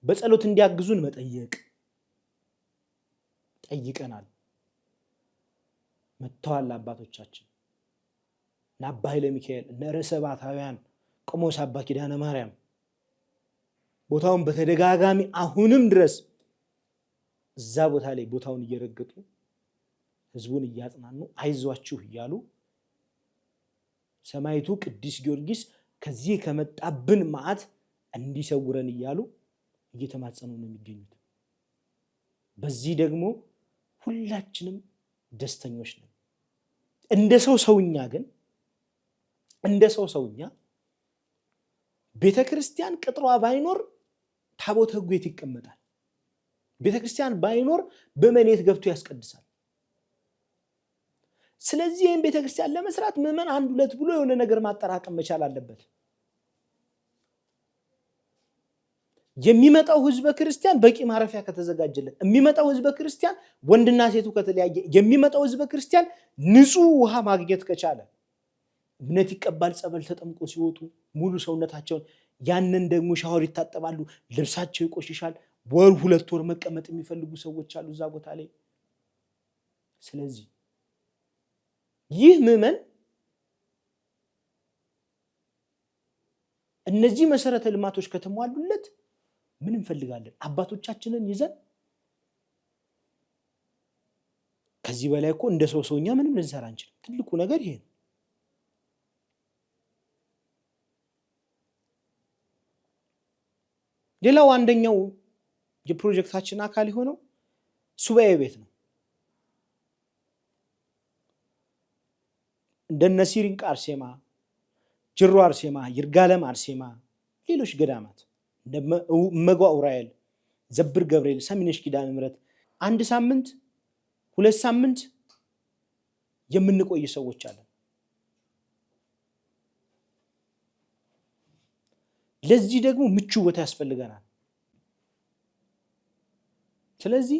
በጸሎት እንዲያግዙን መጠየቅ ጠይቀናል። መጥተዋል አባቶቻችን እና አባ ኃይለ ሚካኤል እና ርዕሰ ባሕታውያን ቆሞስ አባ ኪዳነ ማርያም ቦታውን በተደጋጋሚ አሁንም ድረስ እዛ ቦታ ላይ ቦታውን እየረገጡ ህዝቡን እያጽናኑ አይዟችሁ እያሉ ሰማዕቱ ቅዱስ ጊዮርጊስ ከዚህ ከመጣብን መዓት እንዲሰውረን እያሉ እየተማጸኑ ነው የሚገኙት። በዚህ ደግሞ ሁላችንም ደስተኞች ነን። እንደ ሰውኛ ግን እንደ ሰውኛ ቤተክርስቲያን ቅጥሯ ባይኖር ታቦተ ሕጉ የት ይቀመጣል? ቤተክርስቲያን ባይኖር በመን የት ገብቶ ያስቀድሳል? ስለዚህ ይህን ቤተክርስቲያን ለመስራት ምዕመን 1-2 ብሎ የሆነ ነገር ማጠራቀም መቻል አለበት። የሚመጣው ህዝበ ክርስቲያን በቂ ማረፊያ ከተዘጋጀለት፣ የሚመጣው ህዝበ ክርስቲያን ወንድና ሴቱ ከተለያየ፣ የሚመጣው ህዝበ ክርስቲያን ንጹህ ውሃ ማግኘት ከቻለ እምነት ይቀባል። ጸበል ተጠምቆ ሲወጡ ሙሉ ሰውነታቸውን ያንን ደግሞ ሻወር ይታጠባሉ፣ ልብሳቸው ይቆሽሻል። 1-2 ወር መቀመጥ የሚፈልጉ ሰዎች አሉ እዛ ቦታ ላይ። ስለዚህ ይህ ምዕመን እነዚህ መሰረተ ልማቶች ከተሟሉለት ምን እንፈልጋለን? አባቶቻችንን ይዘን ከዚህ በላይ እኮ እንደ ሰውኛ ምንም ልንሰራ አንችልም። ትልቁ ነገር ይሄ ነው። ሌላው አንደኛው የፕሮጀክታችን አካል የሆነው ሱባኤ ቤት ነው። እንደነ ሲሪንቃ አርሴማ፣ ጅሮ አርሴማ፣ ይርጋለም አርሴማ፣ ሌሎች ገዳማት እመጓ ኡራኤል፣ ዘብር ገብርኤል፣ ሰሚነሽ ኪዳነ ምሕረት 1 ሳምንት 2 ሳምንት የምንቆይ ሰዎች አለን። ለዚህ ደግሞ ምቹ ቦታ ያስፈልገናል። ስለዚህ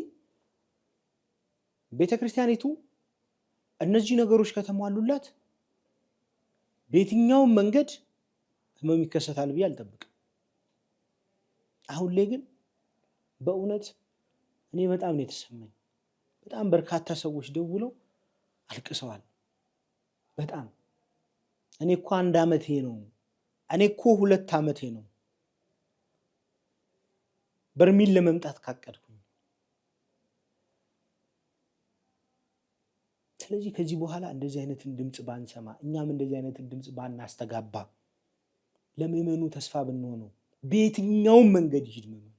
ቤተክርስቲያኒቱ እነዚህ ነገሮች ከተሟሉላት በየትኛው መንገድ ህመም ይከሰታል ብዬ አልጠብቅም። አሁን ላይ ግን በእውነት እኔ በጣም ነው የተሰማኝ። በጣም በርካታ ሰዎች ደውለው አልቅሰዋል። በጣም እኔ እኮ 1 ዓመቴ ነው፣ እኔ እኮ 2 ዓመቴ ነው በርሚል ለመምጣት ካቀድኩኝ። ስለዚህ ከዚህ በኋላ እንደዚህ አይነትን ድምፅ ባንሰማ፣ እኛም እንደዚህ አይነትን ድምፅ ባናስተጋባ፣ ለምዕመኑ ተስፋ ብንሆነው፣ በየትኛውም መንገድ ይሂድ ምዕመኑ፣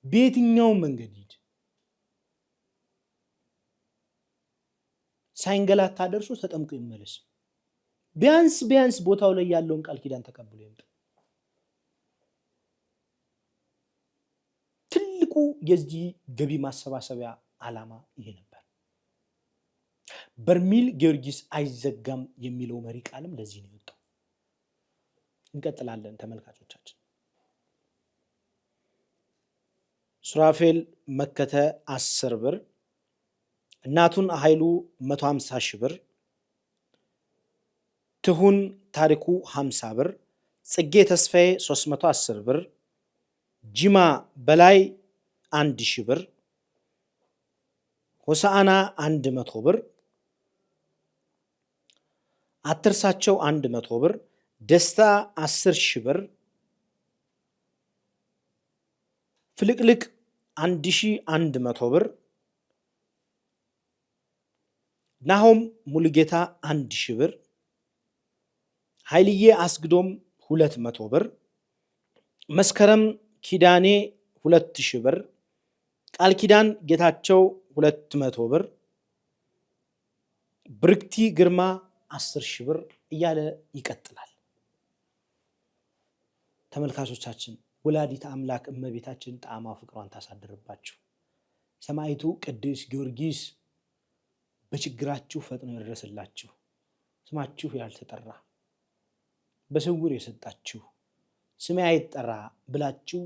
በየትኛውም መንገድ ይሂድ ሳይንገላታ ደርሶ ተጠምቆ ይመለስ። ቢያንስ ቦታው ላይ ያለውን ቃል ኪዳን ተቀብሎ ይምጣ። ትልቁ የዚህ ገቢ ማሰባሰቢያ ዓላማ ይሄ ነበር። በርሜል ጊዮርጊስ አይዘጋም የሚለው መሪ ቃልም ለዚህ ነው የወጣው። እንቀጥላለን ተመልካቾቻችን። ሱራፌል መከተ 10 ብር፣ እናቱን ኃይሉ 150 ሺህ ብር፣ ትሁን ታሪኩ 50 ብር፣ ጽጌ ተስፋዬ 310 ብር፣ ጂማ በላይ 1000 ብር፣ ሆሳአና 100 ብር፣ አትርሳቸው 100 ብር፣ ደስታ 10 ሺህ ብር፣ ፍልቅልቅ 1100 ብር፣ ናሆም ሙሉጌታ 1000 ብር፣ ኃይልዬ አስግዶም 200 ብር፣ መስከረም ኪዳኔ 2000 ብር፣ ቃል ኪዳን ጌታቸው 200 ብር፣ ብርክቲ ግርማ 10 ሺህ ብር እያለ ይቀጥላል። ተመልካቾቻችን ወላዲት አምላክ እመቤታችን ጣዕማ ፍቅሯን ታሳድርባችሁ። ሰማዕቱ ቅዱስ ጊዮርጊስ በችግራችሁ ፈጥኖ ይድረስላችሁ። ስማችሁ ያልተጠራ በስውር የሰጣችሁ ስሜ አይጠራ ብላችሁ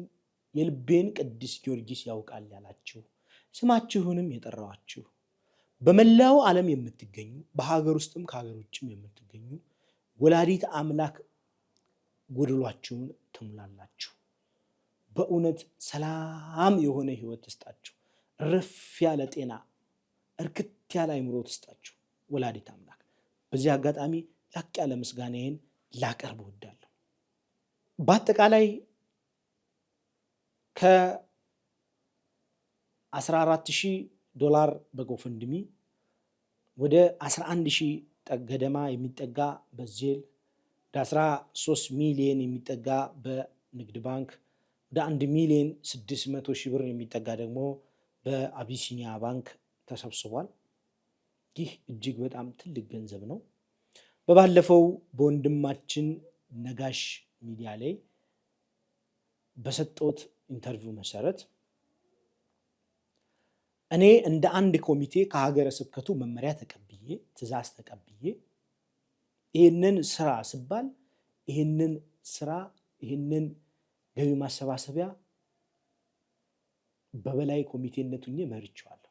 የልቤን ቅዱስ ጊዮርጊስ ያውቃል ያላችሁ ስማችሁንም የጠራዋችሁ በመላው ዓለም የምትገኙ በሀገር ውስጥም ከሀገር ውጭም የምትገኙ ወላዲት አምላክ ጎደሏችሁን ትሙላላችሁ። በእውነት ሰላም የሆነ ህይወት ትስጣችሁ። እረፍ ያለ ጤና፣ እርክት ያለ አእምሮ ትስጣችሁ ወላዲት አምላክ። በዚህ አጋጣሚ ላቅ ያለ ምስጋናዬን ላቀርብ እወዳለሁ። በአጠቃላይ $14,000 በጎፈንድሚ ወደ 11,000 ገደማ የሚጠጋ በዜል ወደ 13 ሚሊዮን የሚጠጋ በንግድ ባንክ ወደ 1,600,000 ብር የሚጠጋ ደግሞ በአቢሲኒያ ባንክ ተሰብስቧል። ይህ እጅግ በጣም ትልቅ ገንዘብ ነው። በባለፈው በወንድማችን ነጋሽ ሚዲያ ላይ በሰጠሁት ኢንተርቪው መሰረት እኔ እንደ አንድ ኮሚቴ ከሀገረ ስብከቱ መመሪያ ተቀብዬ ትእዛዝ ተቀብዬ ይህንን ስራ ስባል ይህንን ገቢ ማሰባሰቢያ በበላይ ኮሚቴነቱ መርጬዋለሁ።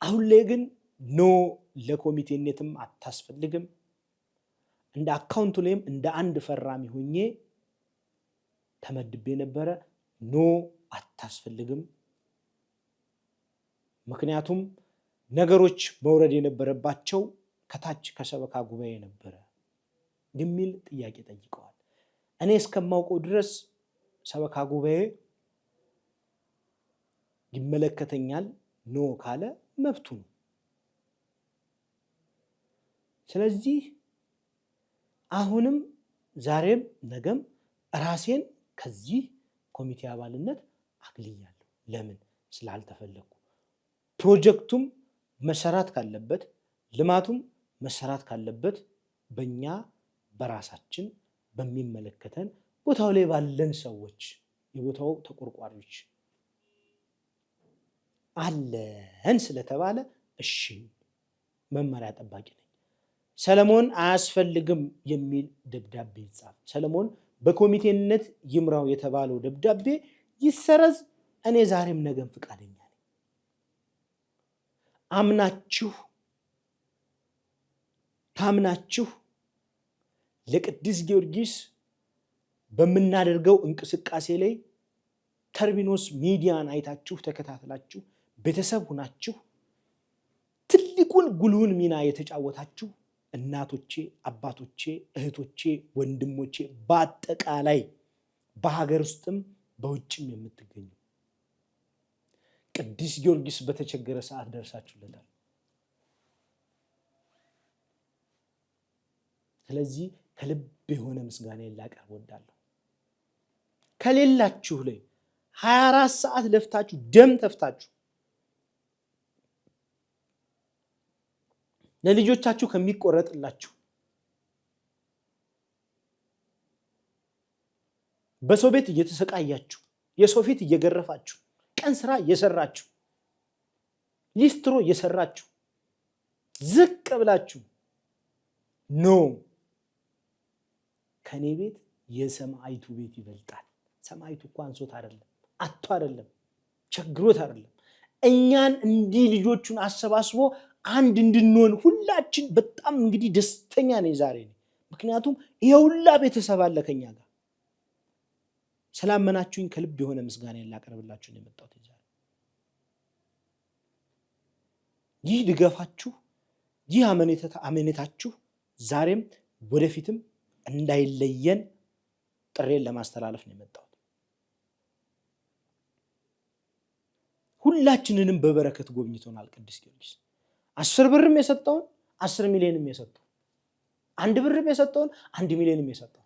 አሁን ላይ ግን ኖ ለኮሚቴነትም አታስፈልግም፣ እንደ አካውንቱ ላይም እንደ አንድ ፈራሚ ሆኜ ተመድቤ ነበረ። ኖ አታስፈልግም፣ ምክንያቱም ነገሮች መውረድ የነበረባቸው ከታች ከሰበካ ጉባኤ ነበረ የሚል ጥያቄ ጠይቀዋል። እኔ እስከማውቀው ድረስ ሰበካ ጉባኤ ይመለከተኛል ኖ ካለ መብቱ ነው። ስለዚህ አሁንም ዛሬም ነገም ራሴን ከዚህ ኮሚቴ አባልነት አግልያለሁ። ለምን? ስላልተፈለኩ። ፕሮጀክቱም መሰራት ካለበት ልማቱም መሰራት ካለበት በእኛ በራሳችን በሚመለከተን ቦታው ላይ ባለን ሰዎች የቦታው ተቆርቋሪዎች አለን ስለተባለ እሺ መመሪያ ጠባቂ ነኝ። ሰለሞን አያስፈልግም የሚል ደብዳቤ ይጻፍ፣ ሰለሞን በኮሚቴነት ይምራው የተባለው ደብዳቤ ይሰረዝ። እኔ ዛሬም ነገም ፈቃደኛ ነኝ። ታምናችሁ ለቅዱስ ጊዮርጊስ በምናደርገው እንቅስቃሴ ላይ ተርቢኖስ ሚዲያን አይታችሁ ተከታትላችሁ ቤተሰብ ሆናችሁ ትልቁን ጉልሁን ሚና የተጫወታችሁ እናቶቼ፣ አባቶቼ፣ እህቶቼ፣ ወንድሞቼ በአጠቃላይ በሀገር ውስጥም በውጭም የምትገኙ ቅዱስ ጊዮርጊስ በተቸገረ ሰዓት ደርሳችሁለታል። ስለዚህ ከልብ የሆነ ምስጋና ላቀርብ እወዳለሁ። ከሌላችሁ ላይ 24 ሰዓት ለፍታችሁ ደም ተፍታችሁ ለልጆቻችሁ ከሚቆረጥላችሁ በሰው ቤት እየተሰቃያችሁ የሰው ፊት እየገረፋችሁ ቀን ስራ እየሰራችሁ ሊስትሮ እየሰራችሁ ዝቅ ብላችሁ ኖ ከኔ ቤት የሰማይቱ ቤት ይበልጣል። ሰማይቱ እኮ አንሶት አይደለም፣ አጥቶ አይደለም፣ ቸግሮት አይደለም። እኛን እንዲህ ልጆቹን አሰባስቦ አንድ እንድንሆን ሁላችን በጣም እንግዲህ ደስተኛ ነኝ ዛሬ። ምክንያቱም ይሄ ሁላ ቤተሰብ አለ ከኛ ጋር። ስላመናችሁኝ ከልብ የሆነ ምስጋና ላቀርብላችሁ ነው የመጣሁት። ይህ ድጋፋችሁ፣ ይህ አመኔታችሁ ዛሬም ወደፊትም እንዳይለየን ጥሬን ለማስተላለፍ ነው የመጣሁት። ሁላችንንም በበረከት ጎብኝቶናል ቅዱስ ጊዮርጊስ። 10 ብርም የሰጠውን 10 ሚሊዮንም የሰጠው፣ 1 ብርም የሰጠውን 1 ሚሊዮንም የሰጠው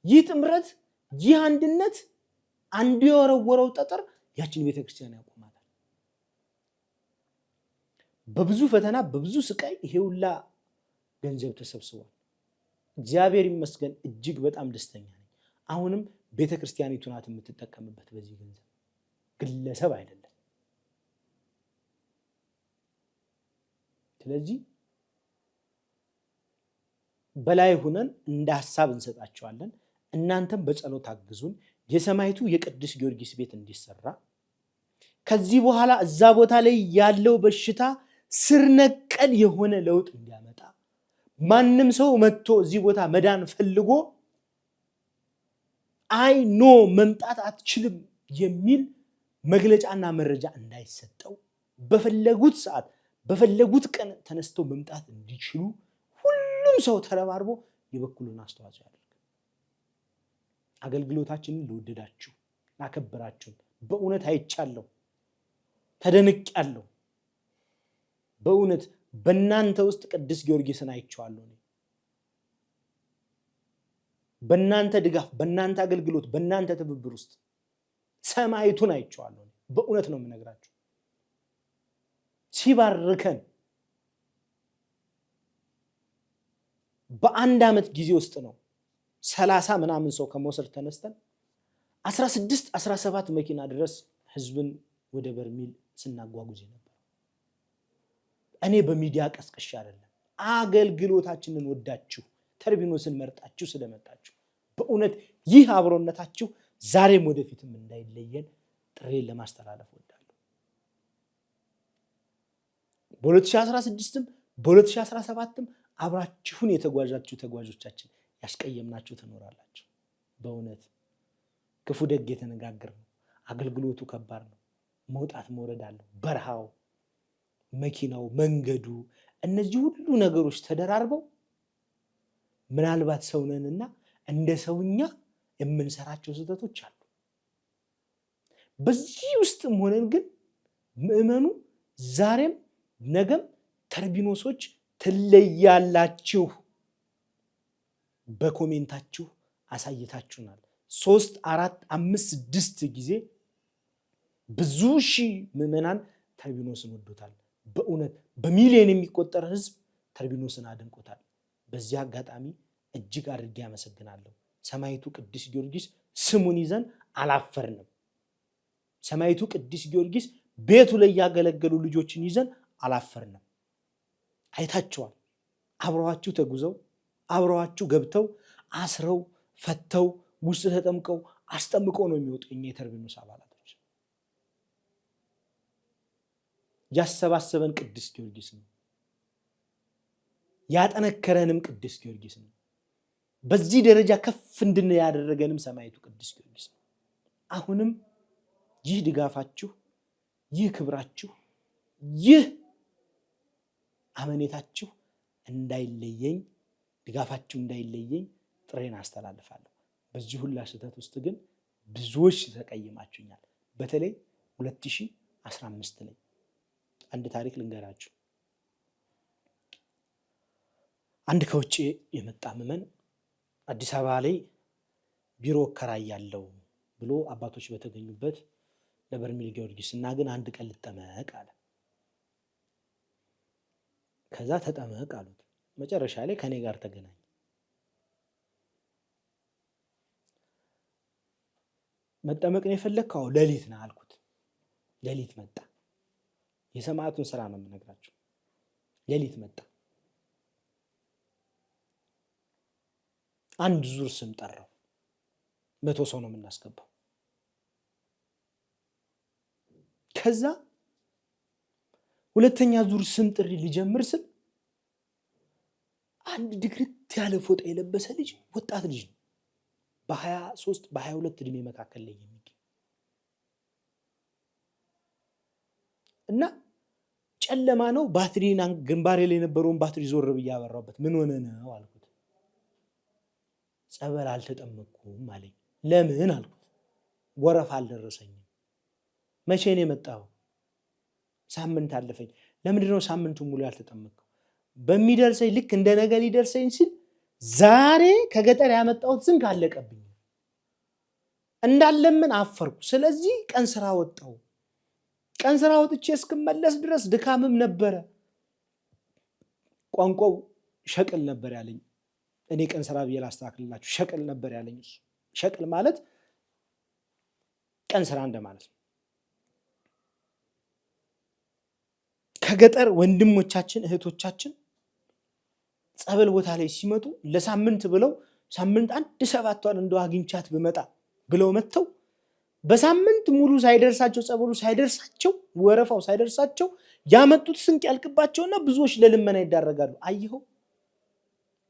ይህ ጥምረት፣ ይህ አንድነት አንዱ የወረወረው ጠጠር ያችን ቤተክርስቲያን ያቆማታል። በብዙ ፈተና በብዙ ስቃይ ይሄ ሁላ ገንዘብ ተሰብስቧል። እግዚአብሔር ይመስገን እጅግ በጣም ደስተኛ ነኝ። አሁንም ቤተክርስቲያኒቱ ናት የምትጠቀምበት በዚህ ገንዘብ፣ ግለሰብ አይደለም። ስለዚህ በላይ ሆነን እንደ ሐሳብ እንሰጣቸዋለን። እናንተም በጸሎት አግዙን። የሰማይቱ የቅዱስ ጊዮርጊስ ቤት እንዲሰራ ከዚህ በኋላ እዛ ቦታ ላይ ያለው በሽታ ስር ነቀል የሆነ ለውጥ እንዲያመጣ ማንም ሰው መጥቶ እዚህ ቦታ መዳን ፈልጎ አይ ኖ መምጣት አትችልም የሚል መግለጫና መረጃ እንዳይሰጠው በፈለጉት ሰዓት በፈለጉት ቀን ተነስተው መምጣት እንዲችሉ ሁሉም ሰው ተረባርቦ የበኩሉን አስተዋጽኦ ያደርግ። አገልግሎታችንን ለወደዳችሁ ላከበራችሁ በእውነት አይቻለሁ፣ ተደንቄያለሁ። በእውነት በእናንተ ውስጥ ቅዱስ ጊዮርጊስን አይቼዋለሁ። በእናንተ ድጋፍ፣ በእናንተ አገልግሎት፣ በእናንተ ትብብር ውስጥ ሰማይቱን አይቼዋለሁ። በእውነት ነው የምነግራችሁ። ሲባርከን በአንድ ዓመት ጊዜ ውስጥ ነው 30 ምናምን ሰው ከመውሰድ ተነስተን 16 17 መኪና ድረስ ህዝብን ወደ በርሜል ስናጓጉዝ ነበር። እኔ በሚዲያ ቀስቅሼ አይደለም፣ አገልግሎታችንን ወዳችሁ ተርቢኖስን መርጣችሁ ስለመጣችሁ በእውነት ይህ አብሮነታችሁ ዛሬም ወደፊትም እንዳይለየን ጥሬን ለማስተላለፍ ወዳለሁ። በ2016ም በ2017ም አብራችሁን የተጓዛችሁ ተጓዦቻችን ያስቀየምናችሁ ትኖራላችሁ። በእውነት ክፉ ደግ የተነጋገርነው አገልግሎቱ ከባድ ነው። መውጣት መውረድ አለው። በረሃው፣ መኪናው፣ መንገዱ፣ እነዚህ ሁሉ ነገሮች ተደራርበው ምናልባት ሰውነንና እንደ ሰውኛ የምንሰራቸው ስህተቶች አሉ። በዚህ ውስጥም ሆነን ግን ምዕመኑ ዛሬም ነገም ተርቢኖሶች ትለያላችሁ። በኮሜንታችሁ አሳይታችሁናል። 3 4 5 6 ጊዜ ብዙ ሺህ ምዕመናን ተርቢኖስን ወዶታል። በእውነት በሚሊዮን የሚቆጠር ህዝብ ተርቢኖስን አድንቆታል። በዚህ አጋጣሚ እጅግ አድርጌ አመሰግናለሁ። ሰማይቱ ቅዱስ ጊዮርጊስ ስሙን ይዘን አላፈርንም። ሰማይቱ ቅዱስ ጊዮርጊስ ቤቱ ላይ ያገለገሉ ልጆችን ይዘን አላፈርንም። አይታችኋል። አብረዋችሁ ተጉዘው አብረዋችሁ ገብተው አስረው ፈተው ውስጥ ተጠምቀው አስጠምቀው ነው የሚወጡ እኛ የተርቢኖስ አባላቶች። ያሰባሰበን ቅዱስ ጊዮርጊስ ነው። ያጠነከረንም ቅዱስ ጊዮርጊስ ነው። በዚህ ደረጃ ከፍ እንድንል ያደረገንም ሰማዕቱ ቅዱስ ጊዮርጊስ ነው። አሁንም ይህ ድጋፋችሁ፣ ይህ ክብራችሁ፣ ይህ አመኔታችሁ እንዳይለየኝ፣ ድጋፋችሁ እንዳይለየኝ ጥሬን አስተላልፋለሁ። በዚህ ሁላ ስህተት ውስጥ ግን ብዙዎች ተቀይማችሁኛል። በተለይ 2015 ላይ አንድ ታሪክ ልንገራችሁ። አንድ ከውጭ የመጣ ምዕመን አዲስ አበባ ላይ ቢሮ እከራያለሁ ብሎ አባቶች በተገኙበት ለበርሜል ጊዮርጊስ እና ግን አንድ ቀን ልጠመቅ አለ። ከዛ ተጠመቅ አሉት። መጨረሻ ላይ ከኔ ጋር ተገናኘ። መጠመቅ ነው የፈለግከው? ሌሊት ነው አልኩት። ሌሊት መጣ። የሰማዕቱን ስራ ነው የምነግራቸው። ሌሊት መጣ። አንድ ዙር ስም ጠራው። 100 ሰው ነው የምናስገባው። ከዛ ሁለተኛ ዙር ስም ጥሪ ሊጀምር ስል አንድ ድግርት ያለ ፎጣ የለበሰ ልጅ፣ ወጣት ልጅ ነው፣ በ23 በ22 እድሜ መካከል ላይ የሚገኝ እና ጨለማ ነው። ባትሪን ግንባሬ ላይ የነበረውን ባትሪ ዞር ብዬ አበራሁበት። ምን ሆነ ነው አልኩት። ጸበል አልተጠመቅኩም አለኝ። ለምን አልኩት። ወረፋ አልደረሰኝም። መቼ ነው የመጣው? ሳምንት አለፈኝ። ለምንድን ነው ሳምንቱን ሙሉ ያልተጠመቅከው? በሚደርሰኝ ልክ እንደ ነገ ሊደርሰኝ ሲል ዛሬ ከገጠር ያመጣሁት ዝንግ አለቀብኝ። እንዳለምን አፈርኩ። ስለዚህ ቀን ስራ ወጣሁ። ቀን ስራ ወጥቼ እስክመለስ ድረስ ድካምም ነበረ። ቋንቋው ሸቅል ነበር ያለኝ። እኔ ቀን ስራ ብዬ ላስተካክልላችሁ። ሸቅል ነበር ያለኝ። ሸቅል ማለት ቀን ስራ እንደማለት ነው። ከገጠር ወንድሞቻችን እህቶቻችን ጸበል ቦታ ላይ ሲመጡ ለሳምንት ብለው ሳምንት 1/7 እንደው አግኝቻት ብመጣ ብለው መጥተው በሳምንት ሙሉ ሳይደርሳቸው ጸበሉ ሳይደርሳቸው ወረፋው ሳይደርሳቸው ያመጡት ስንቅ ያልቅባቸውና ብዙዎች ለልመና ይዳረጋሉ። አየኸው?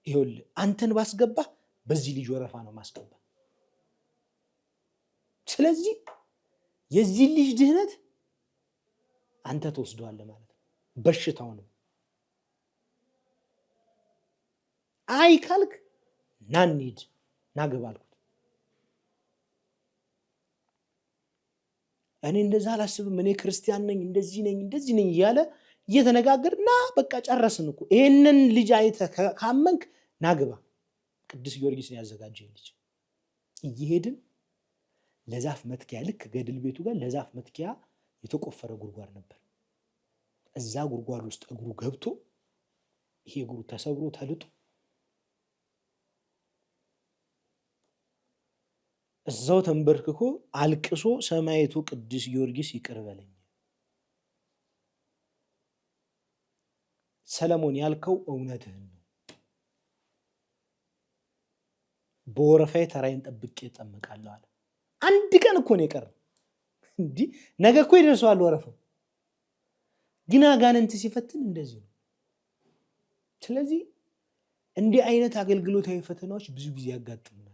ይኸውልህ አንተን ባስገባ በዚህ ልጅ ወረፋ ነው ማስገባ። ስለዚህ የዚህ ልጅ ድህነት አንተ ተወስደዋለህ ማለት ነው። በሽታው ነው። አይ ካልክ ና እንሂድ ና ግባ አልኩት። እኔ እንደዛ አላስብም፣ እኔ ክርስቲያን ነኝ፣ እንደዚህ ነኝ እያለ እየተነጋገር ና በቃ ጨረስን እኮ። ይሄንን ልጅ አይተህ ካመንክ ና ግባ። ቅዱስ ጊዮርጊስን ያዘጋጀኝ ልጅ እየሄድን ለዛፍ መትኪያ፣ ልክ ገድል ቤቱ ጋር ለዛፍ መትኪያ የተቆፈረ ጉድጓድ ነበር። እዛ ጉድጓድ ውስጥ እግሩ ገብቶ ይሄ እግሩ ተሰብሮ ተልጦ እዛው ተንበርክኮ አልቅሶ ሰማዕቱ ቅዱስ ጊዮርጊስ ይቅር በለኝ ሰለሞን ያልከው እውነትህን ነው። በወረፋዬ ተራዬን ጠብቄ እጠመቃለሁ አለ። አንድ ቀን እኮ ነው የቀረው። እንዲህ ነገ እኮ ይደርሰዋል ወረፋው። ግን አጋንንት ሲፈትን እንደዚህ ነው። ስለዚህ እንዲህ አይነት አገልግሎታዊ ፈተናዎች ብዙ ጊዜ ያጋጥሙናል።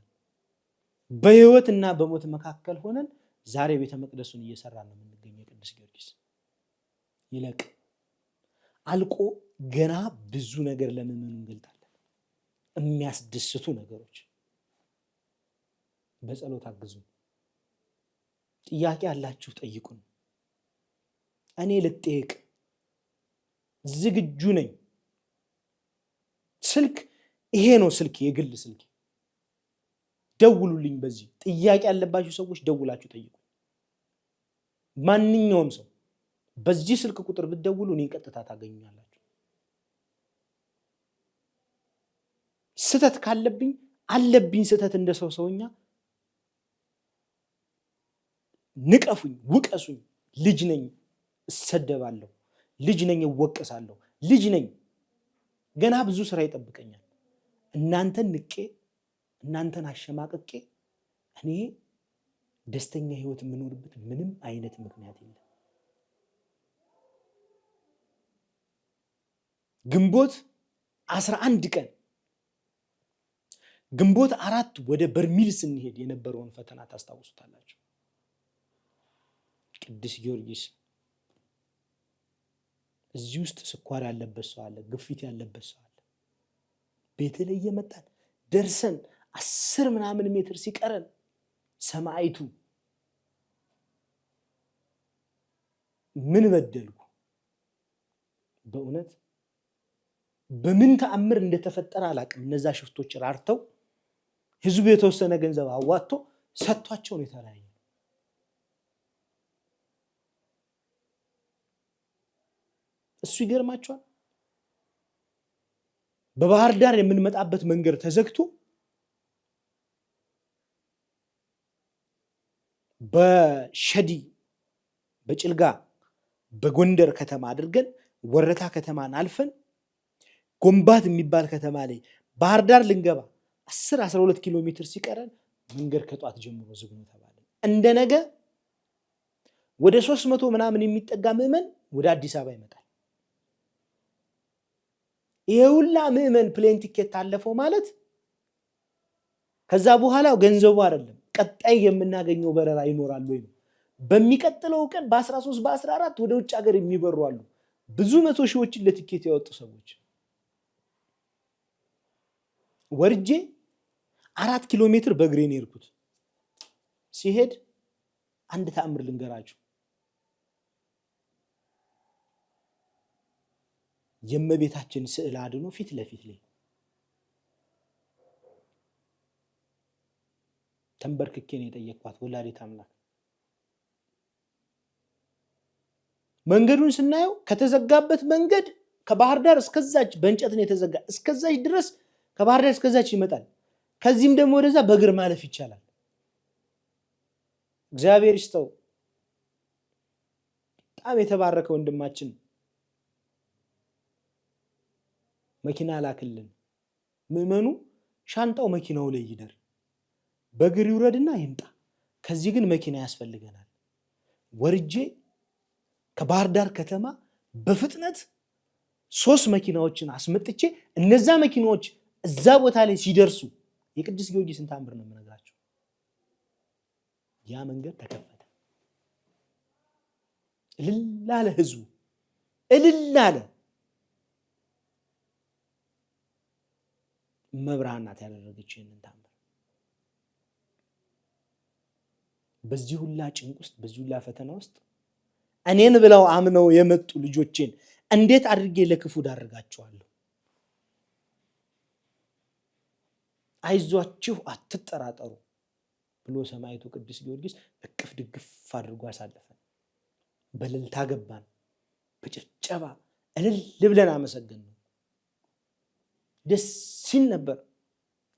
በህይወትና በሞት መካከል ሆነን ዛሬ ቤተ መቅደሱን እየሰራን ነው የምንገኘው። ቅዱስ ጊዮርጊስ ይለቅ አልቆ ገና ብዙ ነገር ለምእመኑ እንገልጣለን። የሚያስደስቱ ነገሮች። በጸሎት አግዙ። ጥያቄ አላችሁ ጠይቁን። እኔ ልጠይቅ ዝግጁ ነኝ። ስልክ ይሄ ነው ስልክ፣ የግል ስልክ። ደውሉልኝ። በዚህ ጥያቄ ያለባችሁ ሰዎች ደውላችሁ ጠይቁ። ማንኛውም ሰው በዚህ ስልክ ቁጥር ብትደውሉ እኔ ቀጥታ ታገኙኛላችሁ። ስተት ካለብኝ አለብኝ ስተት እንደ ሰውኛ ንቀፉኝ፣ ውቀሱኝ። ልጅ ነኝ፣ እሰደባለሁ። ልጅ ነኝ፣ እወቀሳለሁ። ልጅ ነኝ፣ ገና ብዙ ስራ ይጠብቀኛል። እናንተን ንቄ እናንተን አሸማቅቄ እኔ ደስተኛ ህይወት የምኖርበት ምንም አይነት ምክንያት የለም። ግንቦት 11 ቀን ግንቦት 4 ወደ በርሚል ስንሄድ የነበረውን ፈተና ታስታውሱታላችሁ። ቅዱስ ጊዮርጊስ እዚህ ውስጥ ስኳር ያለበት ሰው አለ፣ ግፊት ያለበት ሰው አለ። በተለየ መጣን ደርሰን 10 ምናምን ሜትር ሲቀረን ሰማይቱ ምን በደልኩ በእውነት በምን ተአምር እንደተፈጠረ አላቅም። እነዛ ሽፍቶች ራርተው ህዝቡ የተወሰነ ገንዘብ አዋጥቶ ሰጥቷቸው ነው የተለያየ። እሱ ይገርማቸዋል። በባህር ዳር የምንመጣበት መንገድ ተዘግቶ በሸዲ በጭልጋ በጎንደር ከተማ አድርገን ወረታ ከተማን አልፈን ጎንባት የሚባል ከተማ ላይ ባህር ዳር ልንገባ 10-12 ኪሎ ሜትር ሲቀረን መንገድ ከጧት ጀምሮ ዝግ ነው ተባለ። እንደነገ ወደ 300 ምናምን የሚጠጋ ምዕመን ወደ አዲስ አበባ ይመጣል። ይሄ ሁላ ምዕመን ፕሌን ቲኬት ታለፈው ማለት ከዛ በኋላ ገንዘቡ አይደለም ቀጣይ የምናገኘው በረራ ይኖራል ወይ ነው። በሚቀጥለው ቀን በ13 በ14 ወደ ውጭ ሀገር የሚበሩ አሉ። ብዙ መቶ ሺዎችን ለቲኬት ያወጡ ሰዎች። ወርጄ 4 ኪሎ ሜትር በእግሬ ነው የሄድኩት። ሲሄድ አንድ ተአምር ልንገራችሁ። የእመቤታችን ስዕል አድኖ ፊት ለፊት ላይ ተንበርክኬ ነው የጠየቅኳት ወላዲተ አምላክ። መንገዱን ስናየው ከተዘጋበት መንገድ ከባህር ዳር እስከዛች በእንጨት ነው የተዘጋ። እስከዛች ድረስ ከባህር ዳር እስከዛች ይመጣል። ከዚህም ደግሞ ወደዛ በእግር ማለፍ ይቻላል። እግዚአብሔር ይስጠው። በጣም የተባረከ ወንድማችን መኪና ላክልን። ምዕመኑ ሻንጣው መኪናው ላይ ይደር፣ በእግር ይውረድና ይምጣ፣ ከዚህ ግን መኪና ያስፈልገናል። ወርጄ ከባህር ዳር ከተማ በፍጥነት 3 መኪናዎችን አስመጥቼ እነዛ መኪናዎች እዛ ቦታ ላይ ሲደርሱ የቅዱስ ጊዮርጊስን ተአምር ነው የምነግራቸው። ያ መንገድ ተከፈተ። እልል አለ ህዝቡ፣ እልል አለ። መብርሃን ናት ያደረገችው ይህንን ተአምር። በዚህ ሁላ ጭንቅ ውስጥ በዚህ ሁላ ፈተና ውስጥ እኔን ብለው አምነው የመጡ ልጆቼን እንዴት አድርጌ ለክፉ ዳርጋቸዋለሁ? አይዟችሁ አትጠራጠሩ ብሎ ሰማዕቱ ቅዱስ ጊዮርጊስ እቅፍ ድግፍ አድርጎ አሳለፈን። በእልልታ ገባን፣ በጭብጨባ እልል ብለን አመሰገን ነው። ደስ ሲል ነበር።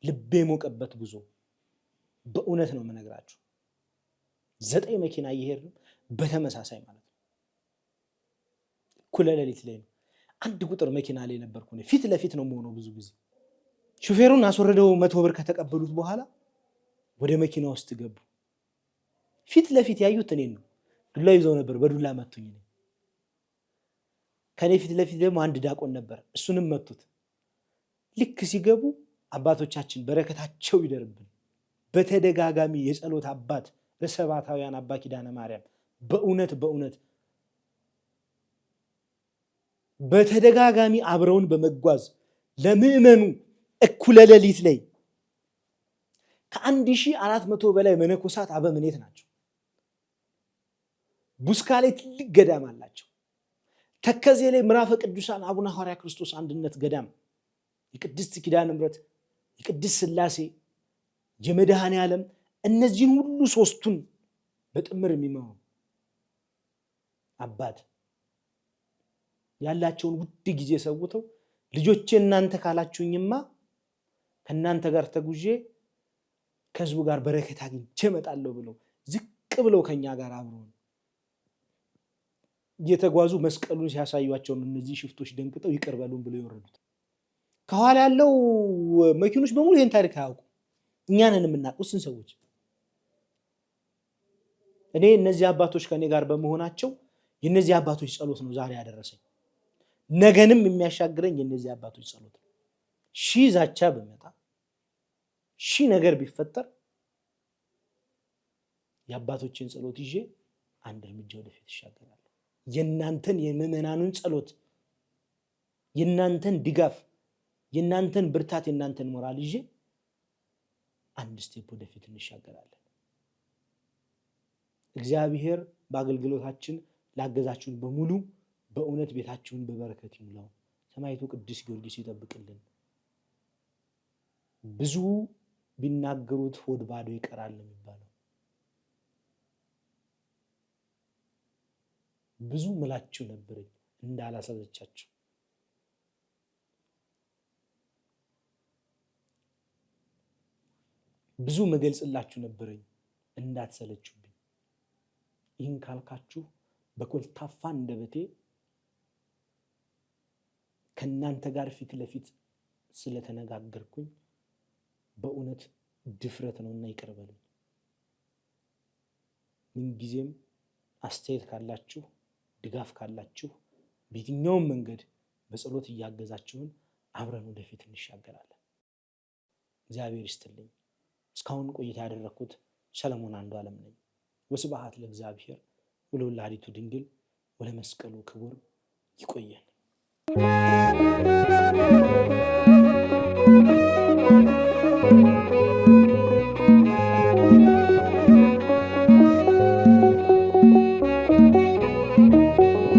ልቤ ሞቀበት ጉዞ። በእውነት ነው የምነግራችሁ። 9 መኪና እየሄድን በተመሳሳይ ማለት ነው። እኩለ ሌሊት ላይ ነው። አንድ ቁጥር መኪና ላይ ነበርኩ። ፊት ለፊት ነው የምሆነው ብዙ ጊዜ። ሹፌሩን አስወርደው 100 ብር ከተቀበሉት በኋላ ወደ መኪና ውስጥ ገቡ። ፊት ለፊት ያዩት እኔን ነው። ዱላ ይዘው ነበር። በዱላ መቱኝ። ከኔ ፊት ለፊት ደግሞ አንድ ዲያቆን ነበር። እሱንም መቱት። ልክ ሲገቡ አባቶቻችን በረከታቸው ይደርብን። በተደጋጋሚ የጸሎት አባት በሰባታውያን አባ ኪዳነ ማርያም በእውነት በተደጋጋሚ አብረውን በመጓዝ ለምዕመኑ እኩለ ሌሊት ላይ ከ1400 በላይ መነኮሳት አበምኔት ናቸው። ቡስካ ላይ ትልቅ ገዳም አላቸው። ተከዜ ላይ ምዕራፈ ቅዱሳን አቡነ ሐዋርያ ክርስቶስ አንድነት ገዳም፣ የቅድስት ኪዳነ ምሕረት፣ የቅድስት ሥላሴ፣ የመድኃኔ ዓለም እነዚህን ሁሉ 3ቱን በጥምር የሚመሩ አባት ያላቸውን ውድ ጊዜ ሰውተው ልጆቼ እናንተ ካላችሁኝማ ከእናንተ ጋር ተጉዤ ከህዝቡ ጋር በረከት አግኝቼ እመጣለሁ ብለው ዝቅ ብለው ከኛ ጋር አብረው እየተጓዙ መስቀሉን ሲያሳዩአቸው እነዚህ ሽፍቶች ደንቅጠው ይቅር በሉን ብለው ይወረዱት። ከኋላ ያለው መኪኖች በሙሉ ይሄን ታሪክ አያውቁ። እኛንን የምናውቁት ሰዎች። እኔ እነዚህ አባቶች ከኔ ጋር በመሆናቸው የነዚህ አባቶች ጸሎት ነው ዛሬ ያደረሰኝ። ነገንም የሚያሻግረኝ የነዚህ አባቶች ጸሎት ነው። ሺህ ዛቻ በመጣ ሺህ ነገር ቢፈጠር የአባቶችን ጸሎት ይዤ አንድ እርምጃ ወደፊት እሻገራለሁ። የናንተን የምእመናኑን ጸሎት የናንተን ድጋፍ የናንተን ብርታት የናንተን ሞራል ይዤ አንድ ስቴፕ ወደፊት እንሻገራለን። እግዚአብሔር በአገልግሎታችን ላገዛችሁን በሙሉ በእውነት ቤታችሁን በበረከት ይሙላው። ሰማዕቱ ቅዱስ ጊዮርጊስ ይጠብቅልን። ብዙ ቢናገሩት ሆድ ባዶ ይቀራል የሚባለው ብዙ ምላችሁ ነበረኝ እንዳላሰለቻችሁ። ብዙ መገልጽላችሁ ነበረኝ እንዳትሰለቹብኝ። ይህን ካልካችሁ በኮልታፋ አንደበቴ ከናንተ ጋር ፊት ለፊት ስለተነጋገርኩኝ በእውነት ድፍረት ነውና ይቅር በሉኝ። ምንጊዜም አስተያየት ካላችሁ ድጋፍ ካላችሁ በየትኛውም መንገድ በጸሎት እያገዛችሁን አብረን ወደፊት እንሻገራለን። እግዚአብሔር ይስጥልኝ። እስካሁን ቆይታ ያደረኩት ሰለሞን አንዱ ዓለም ነኝ። ወስብሐት ለእግዚአብሔር ወለወላዲቱ ድንግል ወለመስቀሉ ክቡር። ይቆየን።